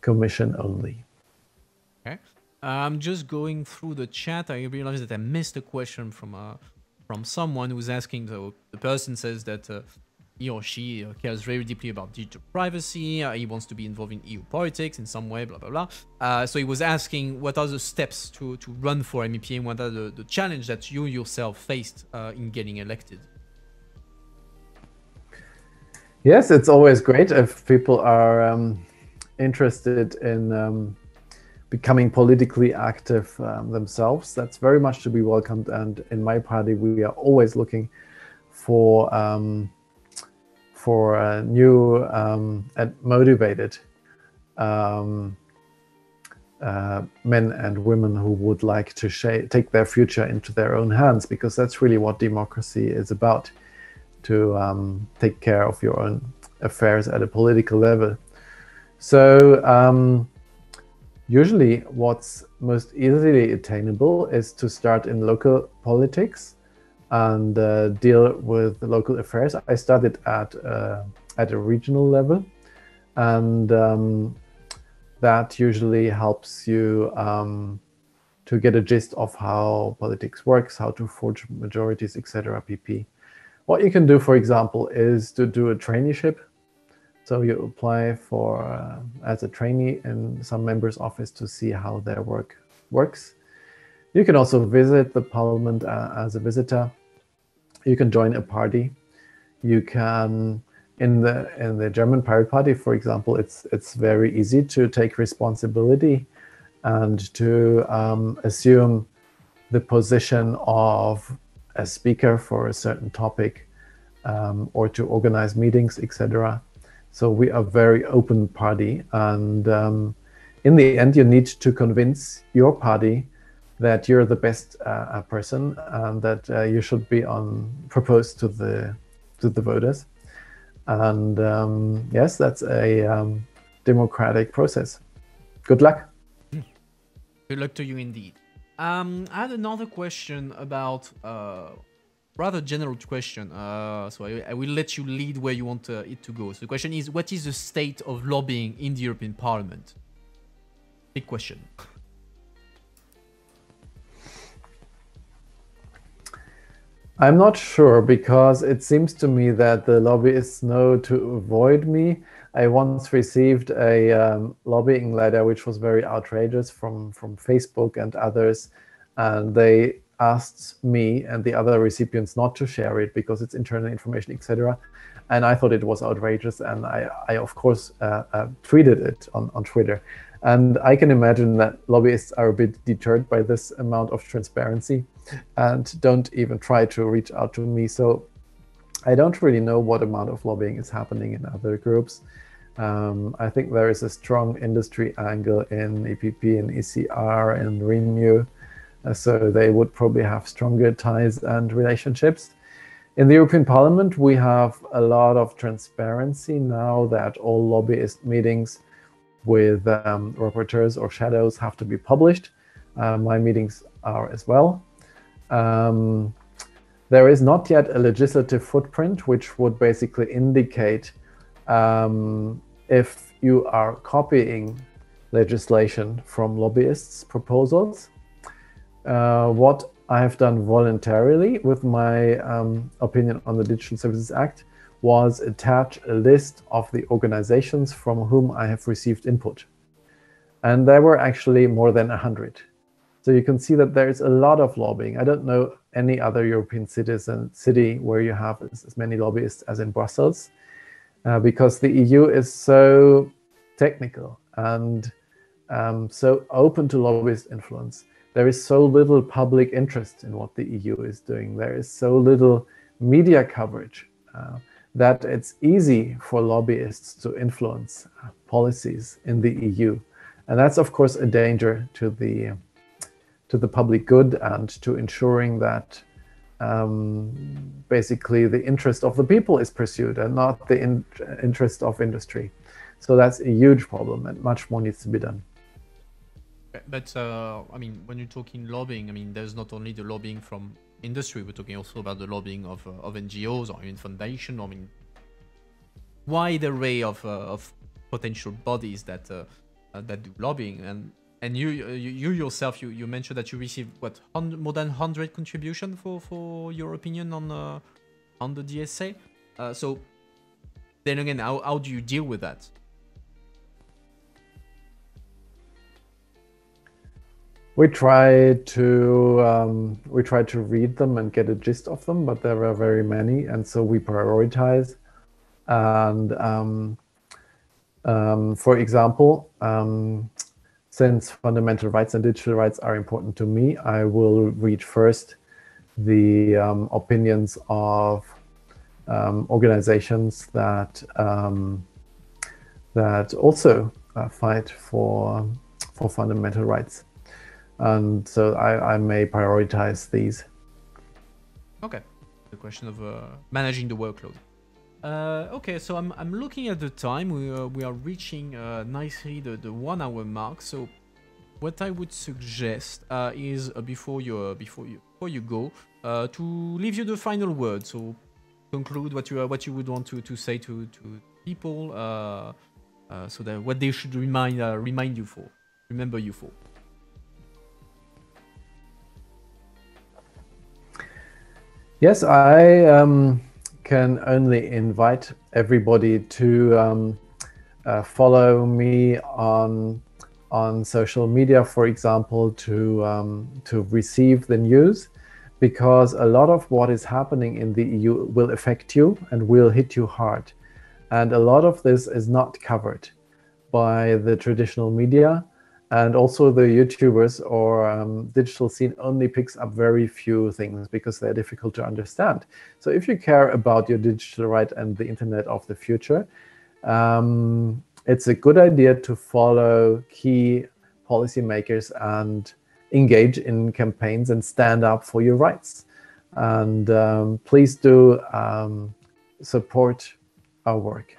Commission only. Okay. I'm just going through the chat. I realized that I missed a question from someone who's asking. The person says that he or she cares very deeply about digital privacy. He wants to be involved in EU politics in some way, blah, blah, blah. So he was asking what are the steps to run for MEP and what are the challenge that you yourself faced in getting elected? Yes, it's always great if people are interested in becoming politically active themselves. That's very much to be welcomed. And in my party, we are always looking for new and motivated men and women who would like to take their future into their own hands, because that's really what democracy is about, to take care of your own affairs at a political level. So usually what's most easily attainable is to start in local politics and deal with the local affairs. I started at a regional level, and that usually helps you to get a gist of how politics works, how to forge majorities, etc. pp. What you can do, for example, is to do a traineeship. So you apply for as a trainee in some member's office to see how their work works. You can also visit the parliament as a visitor. You can join a party. You can, in the German Pirate Party, for example, it's very easy to take responsibility and to assume the position of a speaker for a certain topic or to organize meetings, etc. So we are a very open party, and in the end, you need to convince your party that you're the best person and that you should be proposed to the voters. And yes, that's a democratic process. Good luck. Good luck to you indeed. I had another question about rather general question. So I will let you lead where you want it to go. So the question is, what is the state of lobbying in the European Parliament? Big question. I'm not sure, because it seems to me that the lobbyists know to avoid me. I once received a lobbying letter which was very outrageous from Facebook and others, and they asked me and the other recipients not to share it because it's internal information, etc. And I thought it was outrageous, and I of course tweeted it on Twitter. And I can imagine that lobbyists are a bit deterred by this amount of transparency and don't even try to reach out to me. So I don't really know what amount of lobbying is happening in other groups. I think there is a strong industry angle in EPP and ECR and Renew, so they would probably have stronger ties and relationships. In the European Parliament, we have a lot of transparency now that all lobbyist meetings with rapporteurs or shadows have to be published. My meetings are as well. There is not yet a legislative footprint which would basically indicate if you are copying legislation from lobbyists' proposals. What I have done voluntarily with my opinion on the Digital Services Act was attach a list of the organizations from whom I have received input. And there were actually more than 100. So you can see that there is a lot of lobbying. I don't know any other European city where you have as many lobbyists as in Brussels, because the EU is so technical and so open to lobbyist influence. There is so little public interest in what the EU is doing. There is so little media coverage that it's easy for lobbyists to influence policies in the EU. And that's, of course, a danger to the public good and to ensuring that basically the interest of the people is pursued and not the interest of industry. So that's a huge problem, and much more needs to be done. But I mean, when you're talking lobbying, I mean, there's not only the lobbying from industry, we're talking also about the lobbying of NGOs or even foundation. I mean, wide array of potential bodies that do lobbying. And you yourself, you mentioned that you received what, more than 100 contributions for your opinion on the DSA. So then again, how do you deal with that? We try to read them and get a gist of them, but there are very many, and so we prioritize. And for example, since fundamental rights and digital rights are important to me, I will read first the opinions of organizations that also fight for fundamental rights. And so I may prioritize these. Okay. The question of managing the workload. Okay, so I'm looking at the time. We are reaching nicely the 1 hour mark. So what I would suggest is before you go to leave you the final word. So conclude what you would want to say to people, so that what they should remember you for. Yes, I can only invite everybody to follow me on social media, for example, to receive the news, because a lot of what is happening in the EU will affect you and will hit you hard. And a lot of this is not covered by the traditional media. And also the YouTubers or digital scene only picks up very few things because they're difficult to understand. So if you care about your digital right and the internet of the future, it's a good idea to follow key policymakers and engage in campaigns and stand up for your rights. And please do support our work.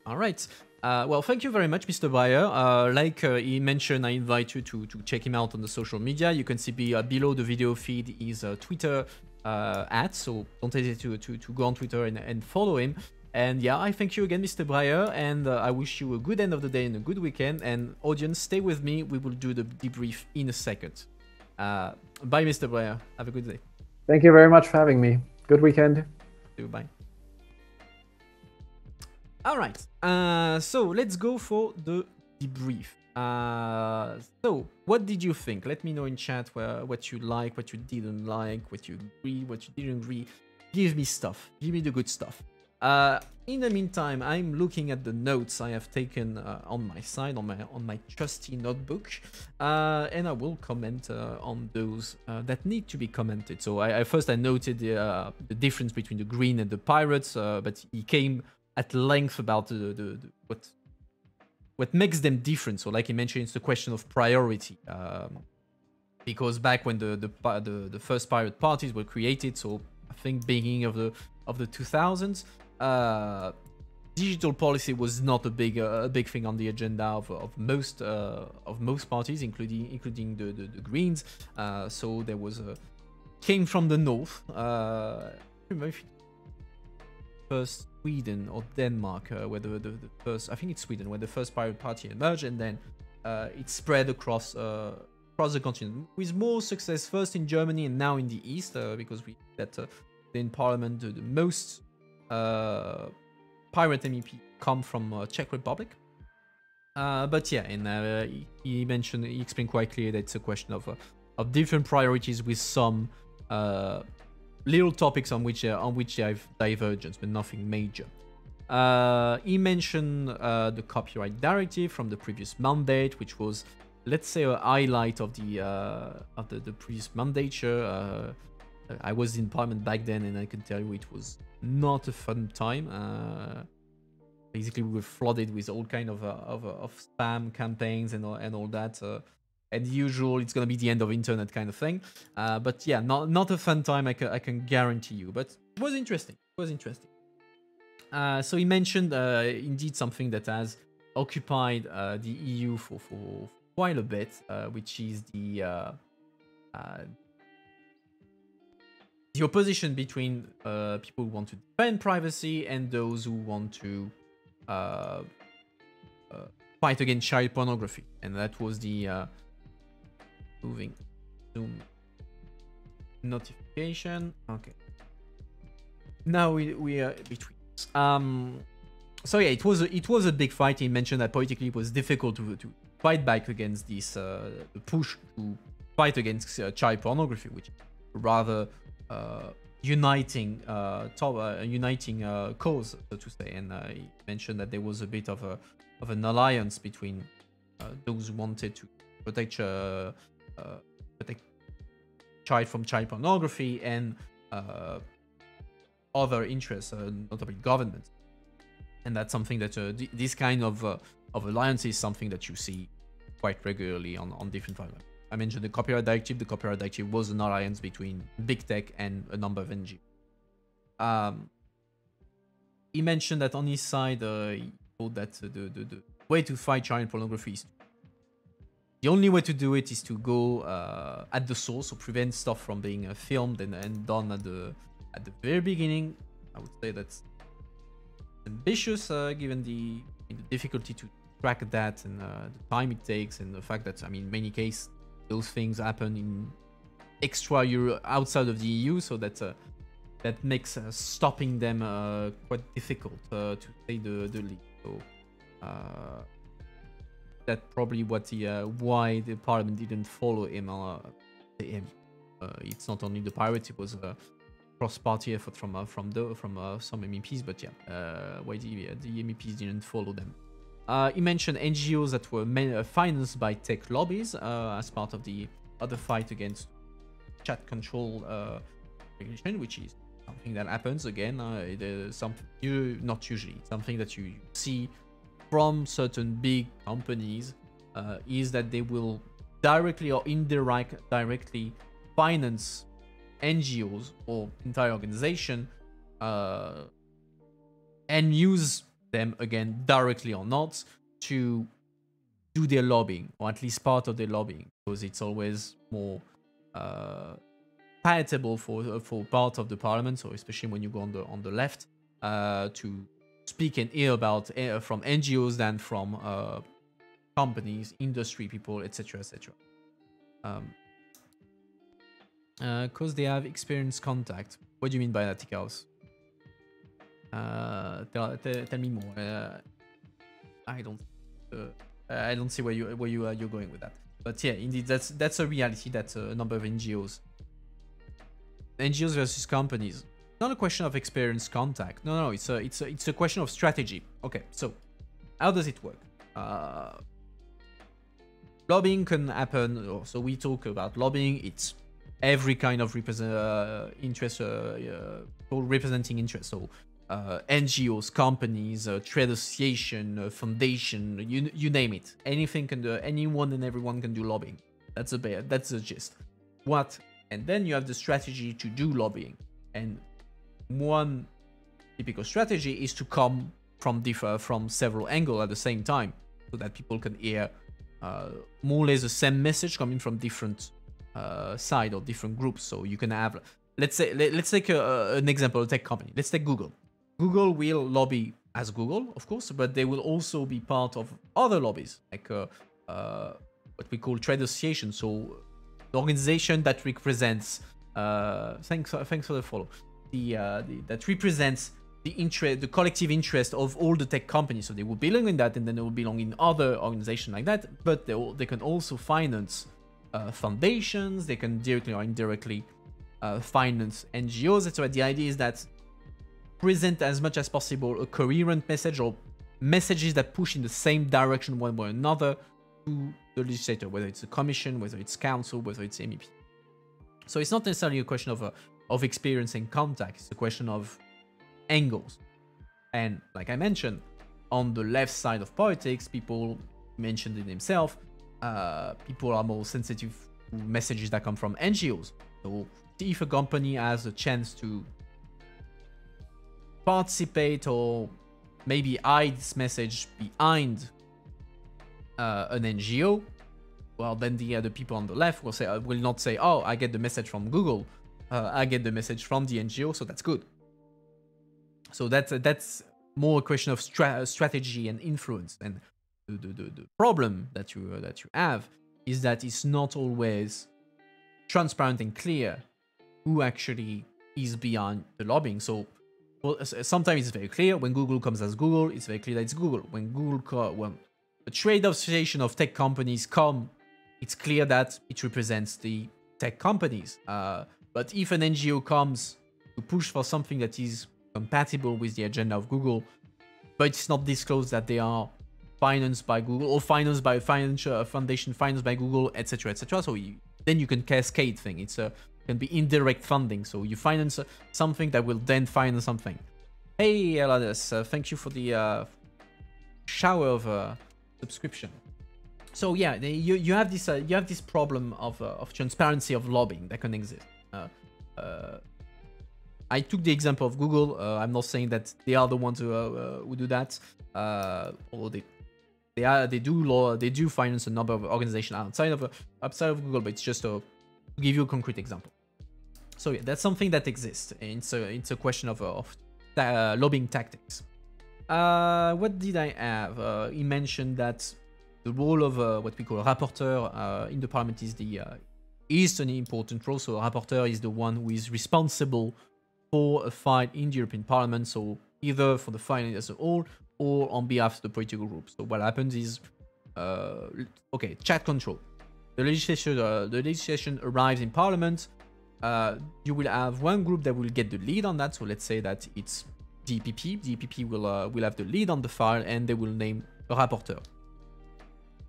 All right. Well, thank you very much, Mr. Breyer. Like he mentioned, I invite you to check him out on the social media. You can see below the video feed his Twitter so don't hesitate to go on Twitter and follow him. And yeah, I thank you again, Mr. Breyer, and I wish you a good end of the day and a good weekend. And audience, stay with me. We will do the debrief in a second. Bye, Mr. Breyer. Have a good day. Thank you very much for having me. Good weekend. Bye. All right, so let's go for the debrief. So what did you think? Let me know in chat what you like, what you didn't like, what you agree, what you didn't agree. Give me stuff. Give me the good stuff. In the meantime, I'm looking at the notes I have taken on my side, on my trusty notebook, and I will comment on those that need to be commented. So first I noted the difference between the green and the pirates, but he came at length about what makes them different. So like he mentioned, it's a question of priority, because back when the first pirate parties were created, so I think beginning of the 2000s, digital policy was not a big thing on the agenda of most parties, including the Greens. So there was came from the north. I remember if first Sweden or Denmark, where the first, I think it's Sweden, where the first pirate party emerged, and then it spread across the continent with more success first in Germany and now in the East, because we that in Parliament the most pirate MEP come from Czech Republic. But yeah, and he explained quite clearly that it's a question of different priorities with some little topics on which they have divergence, but nothing major. He mentioned the copyright directive from the previous mandate, which was, let's say, a highlight of the previous mandate. I was in Parliament back then, and I can tell you it was not a fun time. Basically, we were flooded with all kind of spam campaigns and all that. And usual, it's gonna be the end of internet kind of thing. But yeah, not a fun time. I can guarantee you. But it was interesting. It was interesting. So he mentioned indeed something that has occupied the EU for quite a bit, which is the opposition between people who want to defend privacy and those who want to fight against child pornography. And that was the moving Zoom notification. Okay. Now we are between. So yeah, it was a big fight. He mentioned that politically it was difficult to fight back against this push to fight against child pornography, which is rather uniting cause, so to say. And he mentioned that there was a bit of an alliance between those who wanted to protect child from child pornography and other interests, notably governments. And that's something that this kind of alliance is something that you see quite regularly on different programs. I mentioned the copyright directive. The copyright directive was an alliance between big tech and a number of NGOs. He mentioned that on his side, he thought that the way to fight child pornography is the only way to do it is to go at the source, so prevent stuff from being filmed and done at the very beginning. I would say that's ambitious, given the difficulty to track that and the time it takes, and the fact that, I mean, in many cases those things happen in extra Euro outside of the EU, so that makes stopping them quite difficult, to say the least. So that's probably why the Parliament didn't follow him. It's not only the pirates; it was cross-party effort from some MEPs, but yeah, why the MEPs didn't follow them. He mentioned NGOs that were financed by tech lobbies as part of the other fight against chat control regulation, which is something that happens again. Not usually, something that you see from certain big companies is that they will directly or indirectly finance NGOs or entire organization and use them again directly or not to do their lobbying, or at least part of their lobbying, because it's always more palatable for part of the parliament, so especially when you go on the left, to speak and hear about from NGOs than from companies, industry people, etc., etc. Because they have experienced contact. What do you mean by that, Tikaos? Tell me more. I don't see where you're going with that. But yeah, indeed, that's a reality. That a number of NGOs versus companies. Not a question of experience contact. No, it's a question of strategy. Okay, so how does it work? Lobbying can happen. So we talk about lobbying. It's every kind of interest, representing interest. So NGOs, companies, trade association, foundation, you name it. Anything can do. Anyone and everyone can do lobbying. That's the gist. And then you have the strategy to do lobbying. And one typical strategy is to come from several angles at the same time, so that people can hear more or less the same message coming from different side or different groups. So you can have, let's take an example, a tech company. Let's take Google. Google will lobby as Google, of course, but they will also be part of other lobbies, like what we call trade association. So the organization that represents, thanks for the follow, that represents the collective interest of all the tech companies. So they will belong in that, and then they will belong in other organizations like that. But they can also finance foundations. They can directly or indirectly finance NGOs. That's why the idea is that present as much as possible a coherent message, or messages that push in the same direction one way or another to the legislator, whether it's a commission, whether it's council, whether it's MEP. So it's not necessarily a question of experience and contact. It's a question of angles. And like I mentioned, on the left side of politics, people mentioned it themselves, people are more sensitive to messages that come from NGOs. So if a company has a chance to participate or maybe hide this message behind an NGO, well, then the other people on the left will not say, oh, I get the message from Google, I get the message from the NGO, so that's good. So that's more a question of strategy and influence. And the problem that you have is that it's not always transparent and clear who actually is behind the lobbying. So sometimes it's very clear. When Google comes as Google, it's very clear that it's Google. When a trade association of tech companies come, it's clear that it represents the tech companies. But if an NGO comes to push for something that is compatible with the agenda of Google, but it's not disclosed that they are financed by Google or financed by a financial foundation financed by Google, etc., etc. So then you can cascade thing. It can be indirect funding. So you finance something that will then finance something. Hey, Eladis, thank you for the shower of subscription. So yeah, you have this problem of transparency of lobbying that can exist. I took the example of Google. I'm not saying that they are the ones who do that. Although they do finance a number of organizations outside of Google, but it's just to give you a concrete example. So yeah, that's something that exists. And it's a question of lobbying tactics. What did I have? He mentioned that the role of what we call a rapporteur in the parliament is an important role. So a rapporteur is the one who is responsible for a fight in the European Parliament, so either for the fight as a whole or on behalf of the political group. So what happens is, chat control. The legislation arrives in Parliament. You will have one group that will get the lead on that. So let's say that it's the EPP. The EPP will have the lead on the file, and they will name a rapporteur.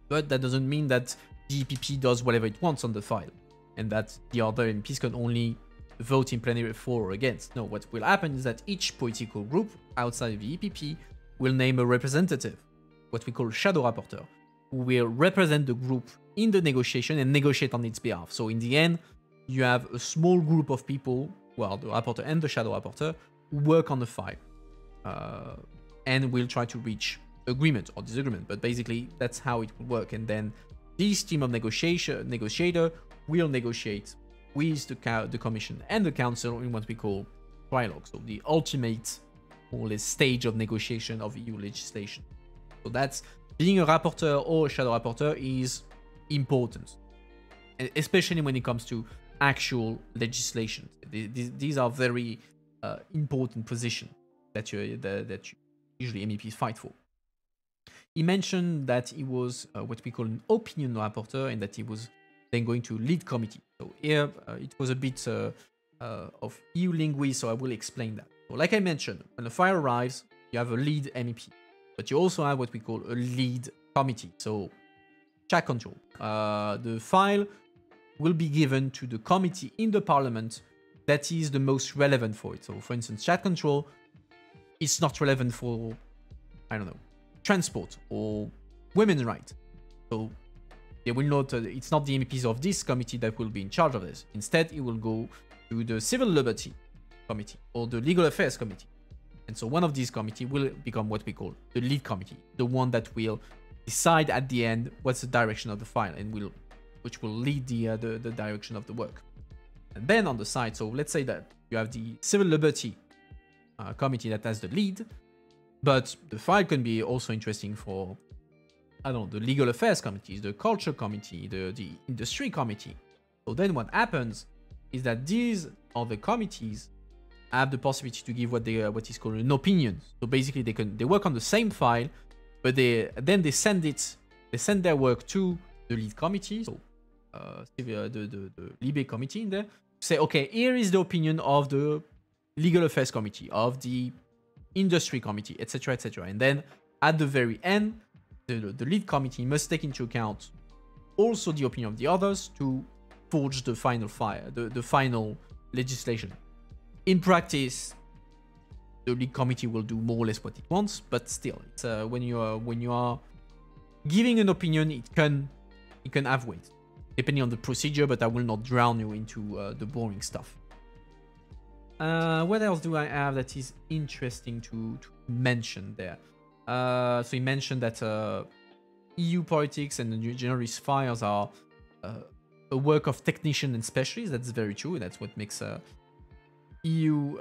But that doesn't mean that the EPP does whatever it wants on the file, and that the other MPs can only vote in plenary for or against. No, what will happen is that each political group outside of the EPP will name a representative, what we call shadow rapporteur, who will represent the group in the negotiation and negotiate on its behalf. So in the end, you have a small group of people, well, the rapporteur and the shadow rapporteur, who work on the file and will try to reach agreement or disagreement. But basically, that's how it will work. And then this team of negotiator will negotiate with the Commission and the Council in what we call trilogue. So the ultimate, more or less, stage of negotiation of EU legislation. So that's being a rapporteur or a shadow rapporteur is important, especially when it comes to actual legislation. These are very important positions that usually MEPs fight for. He mentioned that he was what we call an opinion rapporteur and that he was then going to lead committee. So here it was a bit of EU linguistics, so I will explain that. So like I mentioned, when the file arrives, you have a lead MEP, but you also have what we call a lead committee. So chat control. The file will be given to the committee in the parliament that is the most relevant for it. So for instance, chat control is not relevant for, I don't know, transport or women's rights. So they will not, it's not the MEPs of this committee that will be in charge of this. Instead, it will go to the Civil Liberty Committee or the Legal Affairs Committee. And so one of these committees will become what we call the lead committee, the one that will decide at the end what's the direction of the file and which will lead the direction of the work. And then on the side, so let's say that you have the Civil Liberty Committee that has the lead, but the file can be also interesting for, I don't know, the Legal Affairs Committees, the Culture Committee, the Industry Committee. So then what happens is that these other committees have the possibility to give what is called an opinion. So basically they work on the same file, but they send their work to the lead committee, so the Libe committee in there, say, okay, here is the opinion of the Legal Affairs Committee, of the Industry Committee, etc., etc. And then at the very end, the lead committee must take into account also the opinion of the others to forge the final file, the final legislation. In practice, the lead committee will do more or less what it wants, but still, it's when you are giving an opinion, it can have weight depending on the procedure. But I will not drown you into the boring stuff. What else do I have that is interesting to mention there? So he mentioned that EU politics and the generalist files are a work of technicians and specialists. That's very true. That's what makes EU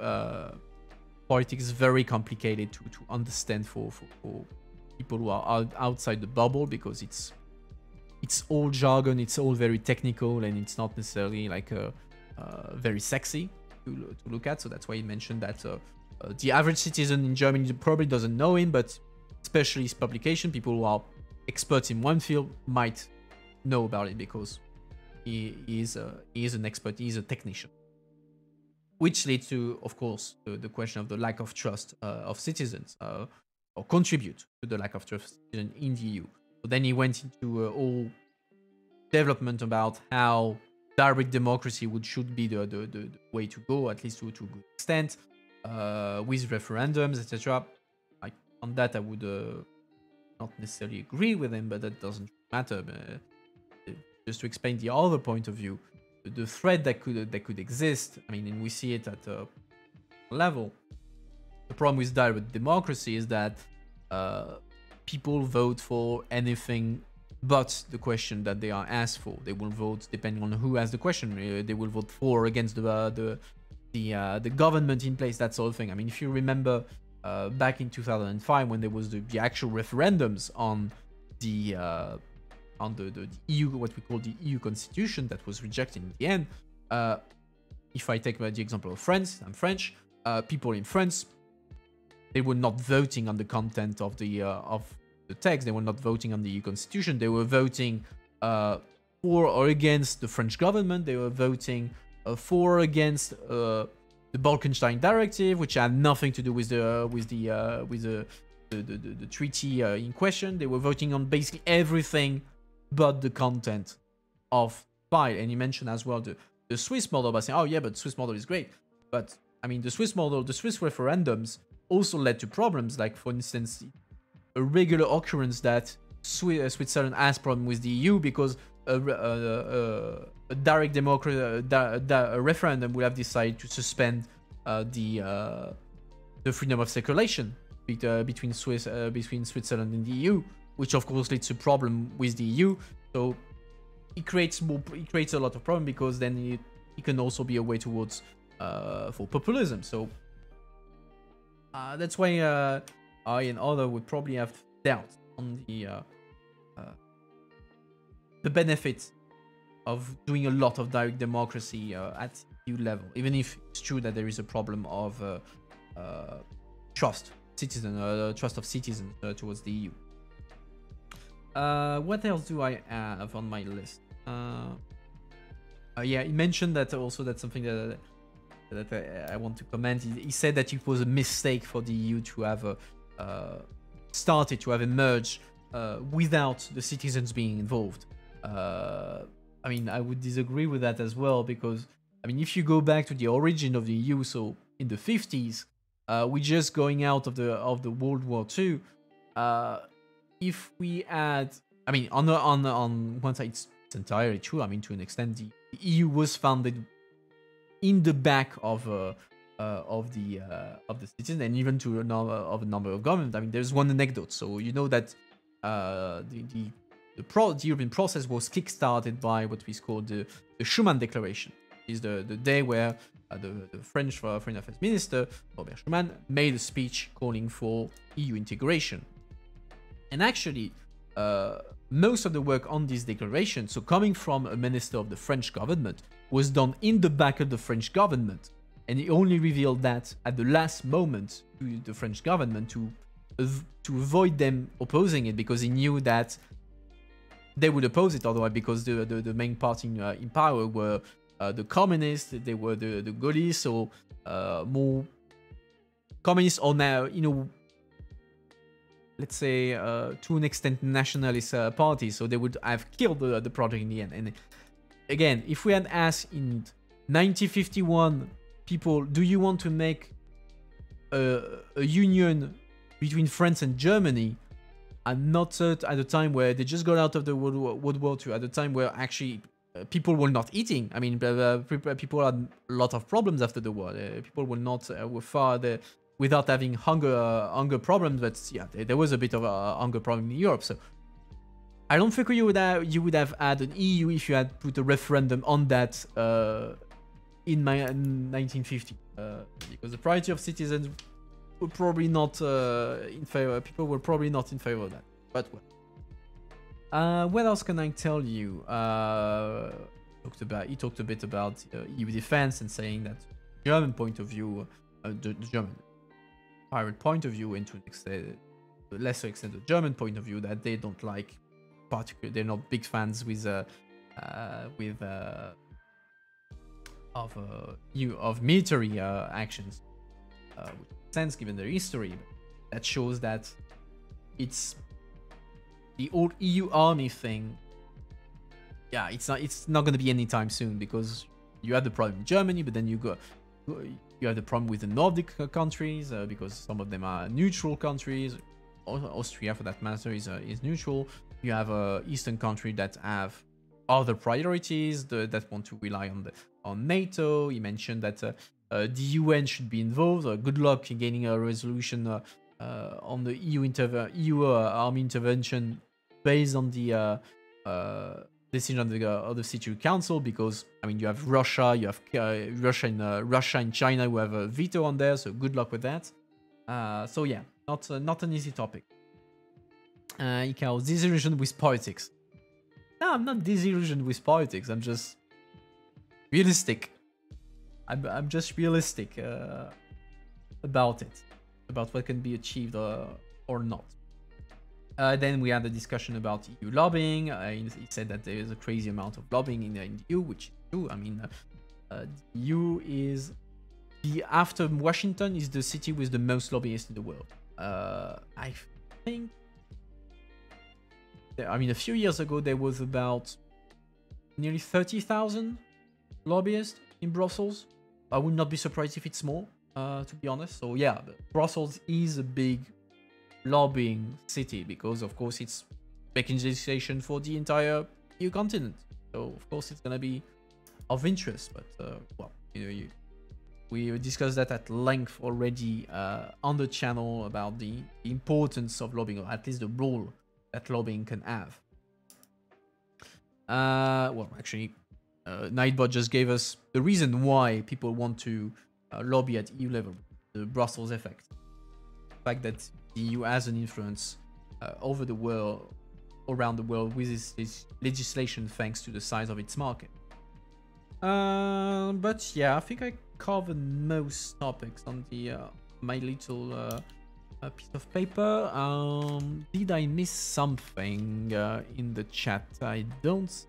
politics very complicated to understand for people who are outside the bubble, because it's all jargon, it's all very technical, and it's not necessarily like very sexy to look at. So that's why he mentioned that the average citizen in Germany probably doesn't know him, but especially his publication, people who are experts in one field might know about it, because he is an expert, he is a technician. Which leads to, of course, the question of the lack of trust of citizens, or contribute to the lack of trust of citizens in the EU. So then he went into all development about how direct democracy should be the way to go, at least to a good extent, with referendums, etc. On that, I would not necessarily agree with him, but that doesn't matter. Just to explain the other point of view, the threat that could exist. I mean, and we see it at a level. The problem with direct democracy is that people vote for anything but the question that they are asked for. They will vote depending on who asks the question. They will vote for or against the government in place, that sort of thing. I mean, if you remember back in 2005 when there was the actual referendums on the EU, what we call the EU constitution, that was rejected in the end. If I take the example of France, I'm French. People in France, they were not voting on the content of the text. They were not voting on the EU constitution. They were voting for or against the French government. They were voting for or against the Bolkestein Directive, which had nothing to do with the the treaty in question. They were voting on basically everything but the content of file. And he mentioned as well the Swiss model by saying, oh yeah, but the Swiss model is great. But I mean, the Swiss model, the Swiss referendums also led to problems. Like, for instance, a regular occurrence that Switzerland has problem with the EU because a direct democracy, a referendum would have decided to suspend the freedom of circulation between Switzerland and the EU, which of course leads to problem with the EU. So it creates a lot of problem because then it can also be a way towards for populism. So that's why I and other would probably have doubts on the benefits of doing a lot of direct democracy at EU level, even if it's true that there is a problem of trust of citizens towards the EU. What else do I have on my list? Yeah, he mentioned that also. That's something that I want to comment. He said that it was a mistake for the EU to have started to have emerged without the citizens being involved. I mean, I would disagree with that as well, because I mean, if you go back to the origin of the EU, so in the 50s, we're just going out of the World War II. If we had, I mean, on one side, it's entirely true. I mean, to an extent, the EU was founded in the back of the citizens, and even to a number of governments. I mean, there's one anecdote. So you know that the European process was kick-started by what we call the Schuman Declaration. Is the day where the French Foreign Affairs Minister, Robert Schuman, made a speech calling for EU integration. And actually, most of the work on this declaration, so coming from a minister of the French government, was done in the back of the French government. And he only revealed that at the last moment to the French government to avoid them opposing it, because he knew that they would oppose it otherwise, because the main party in power were the communists, they were the Gaullists, so more communists, or now, you know, let's say to an extent nationalist parties, so they would have killed the project in the end. And again, if we had asked in 1951 people, do you want to make a union between France and Germany, and not at the time where they just got out of the World War II, at the time where actually people were not eating. I mean, people had a lot of problems after the war. People were not were far without having hunger problems. But yeah, there was a bit of a hunger problem in Europe. So I don't think you would have had an EU if you had put a referendum on that in 1950, because the priority of citizens were probably not in favor. People were probably not in favor of that. But well. What else can I tell you? He talked a bit about EU defense, and saying that German point of view, the German pirate point of view, and to a lesser extent the German point of view, that they don't like, particularly they're not big fans of military actions, which makes sense given their history. That shows that it's the old EU army thing. Yeah, it's not going to be anytime soon, because you had the problem in Germany, but then you have the problem with the Nordic countries, because some of them are neutral countries. Austria, for that matter, is neutral. You have Eastern countries that have other priorities, that want to rely on NATO. He mentioned that the UN should be involved. Good luck in getting a resolution on the EU army intervention based on the decision of the Security Council, because I mean, you have Russia, Russia and China who have a veto on there. So good luck with that. So yeah, not an easy topic. Disillusioned with politics. No, I'm not disillusioned with politics. I'm just realistic. I'm just realistic about it, about what can be achieved or not. Then we had a discussion about EU lobbying. He said that there is a crazy amount of lobbying in the EU, which is true. I mean, the EU is after Washington is the city with the most lobbyists in the world. I think, I mean, a few years ago there was about nearly 30,000 lobbyists in Brussels. I would not be surprised if it's more, to be honest. So yeah, Brussels is a big lobbying city because, of course, it's making legislation for the entire EU continent. So of course it's gonna be of interest. But well, we discussed that at length already on the channel about the importance of lobbying, or at least the role that lobbying can have. Well, actually, Nightbot just gave us the reason why people want to lobby at EU level: the Brussels effect. The fact that the EU has an influence over the world, around the world, with this legislation thanks to the size of its market. But yeah, I think I covered most topics on the my little piece of paper. Did I miss something in the chat? I don't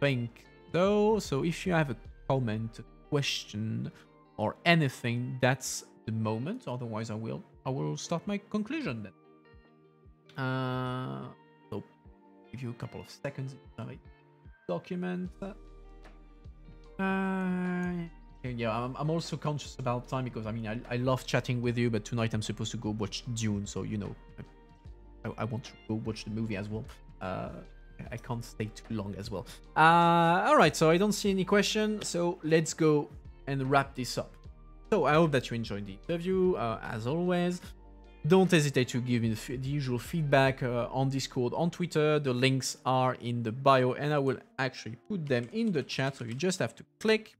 think so. So if you have a comment, a question, or anything, that's the moment. Otherwise, I will start my conclusion then. So give you a couple of seconds to document. Yeah, I'm also conscious about time because I mean I love chatting with you, but tonight I'm supposed to go watch Dune, so you know I want to go watch the movie as well. I can't stay too long as well. All right, so I don't see any question, so let's go and wrap this up. So I hope that you enjoyed the interview. As always, don't hesitate to give me the usual feedback on Discord, on Twitter. The links are in the bio, and I will actually put them in the chat, so you just have to click.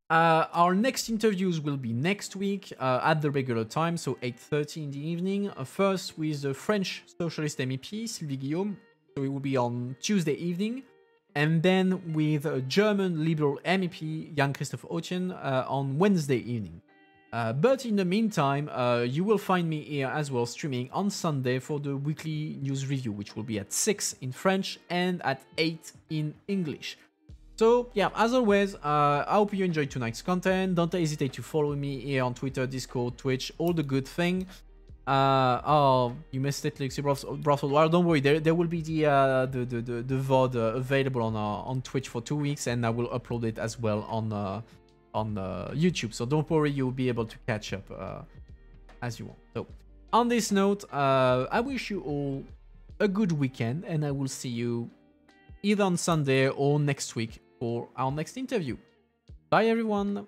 Our next interviews will be next week at the regular time, so 8:30 in the evening. First with the French Socialist MEP, Sylvie Guillaume, so it will be on Tuesday evening. And then with a German Liberal MEP, Jan-Christoph Oetjen, on Wednesday evening. But in the meantime, you will find me here as well streaming on Sunday for the weekly news review, which will be at 6 in French and at 8 in English. So yeah, as always, I hope you enjoyed tonight's content. Don't hesitate to follow me here on Twitter, Discord, Twitch, all the good thing. Oh, you missed it, Lexi Brussels. Well, don't worry, there will be the VOD available on Twitch for 2 weeks, and I will upload it as well on YouTube. So don't worry, you'll be able to catch up as you want. So on this note, I wish you all a good weekend, and I will see you either on Sunday or next week for our next interview. Bye everyone.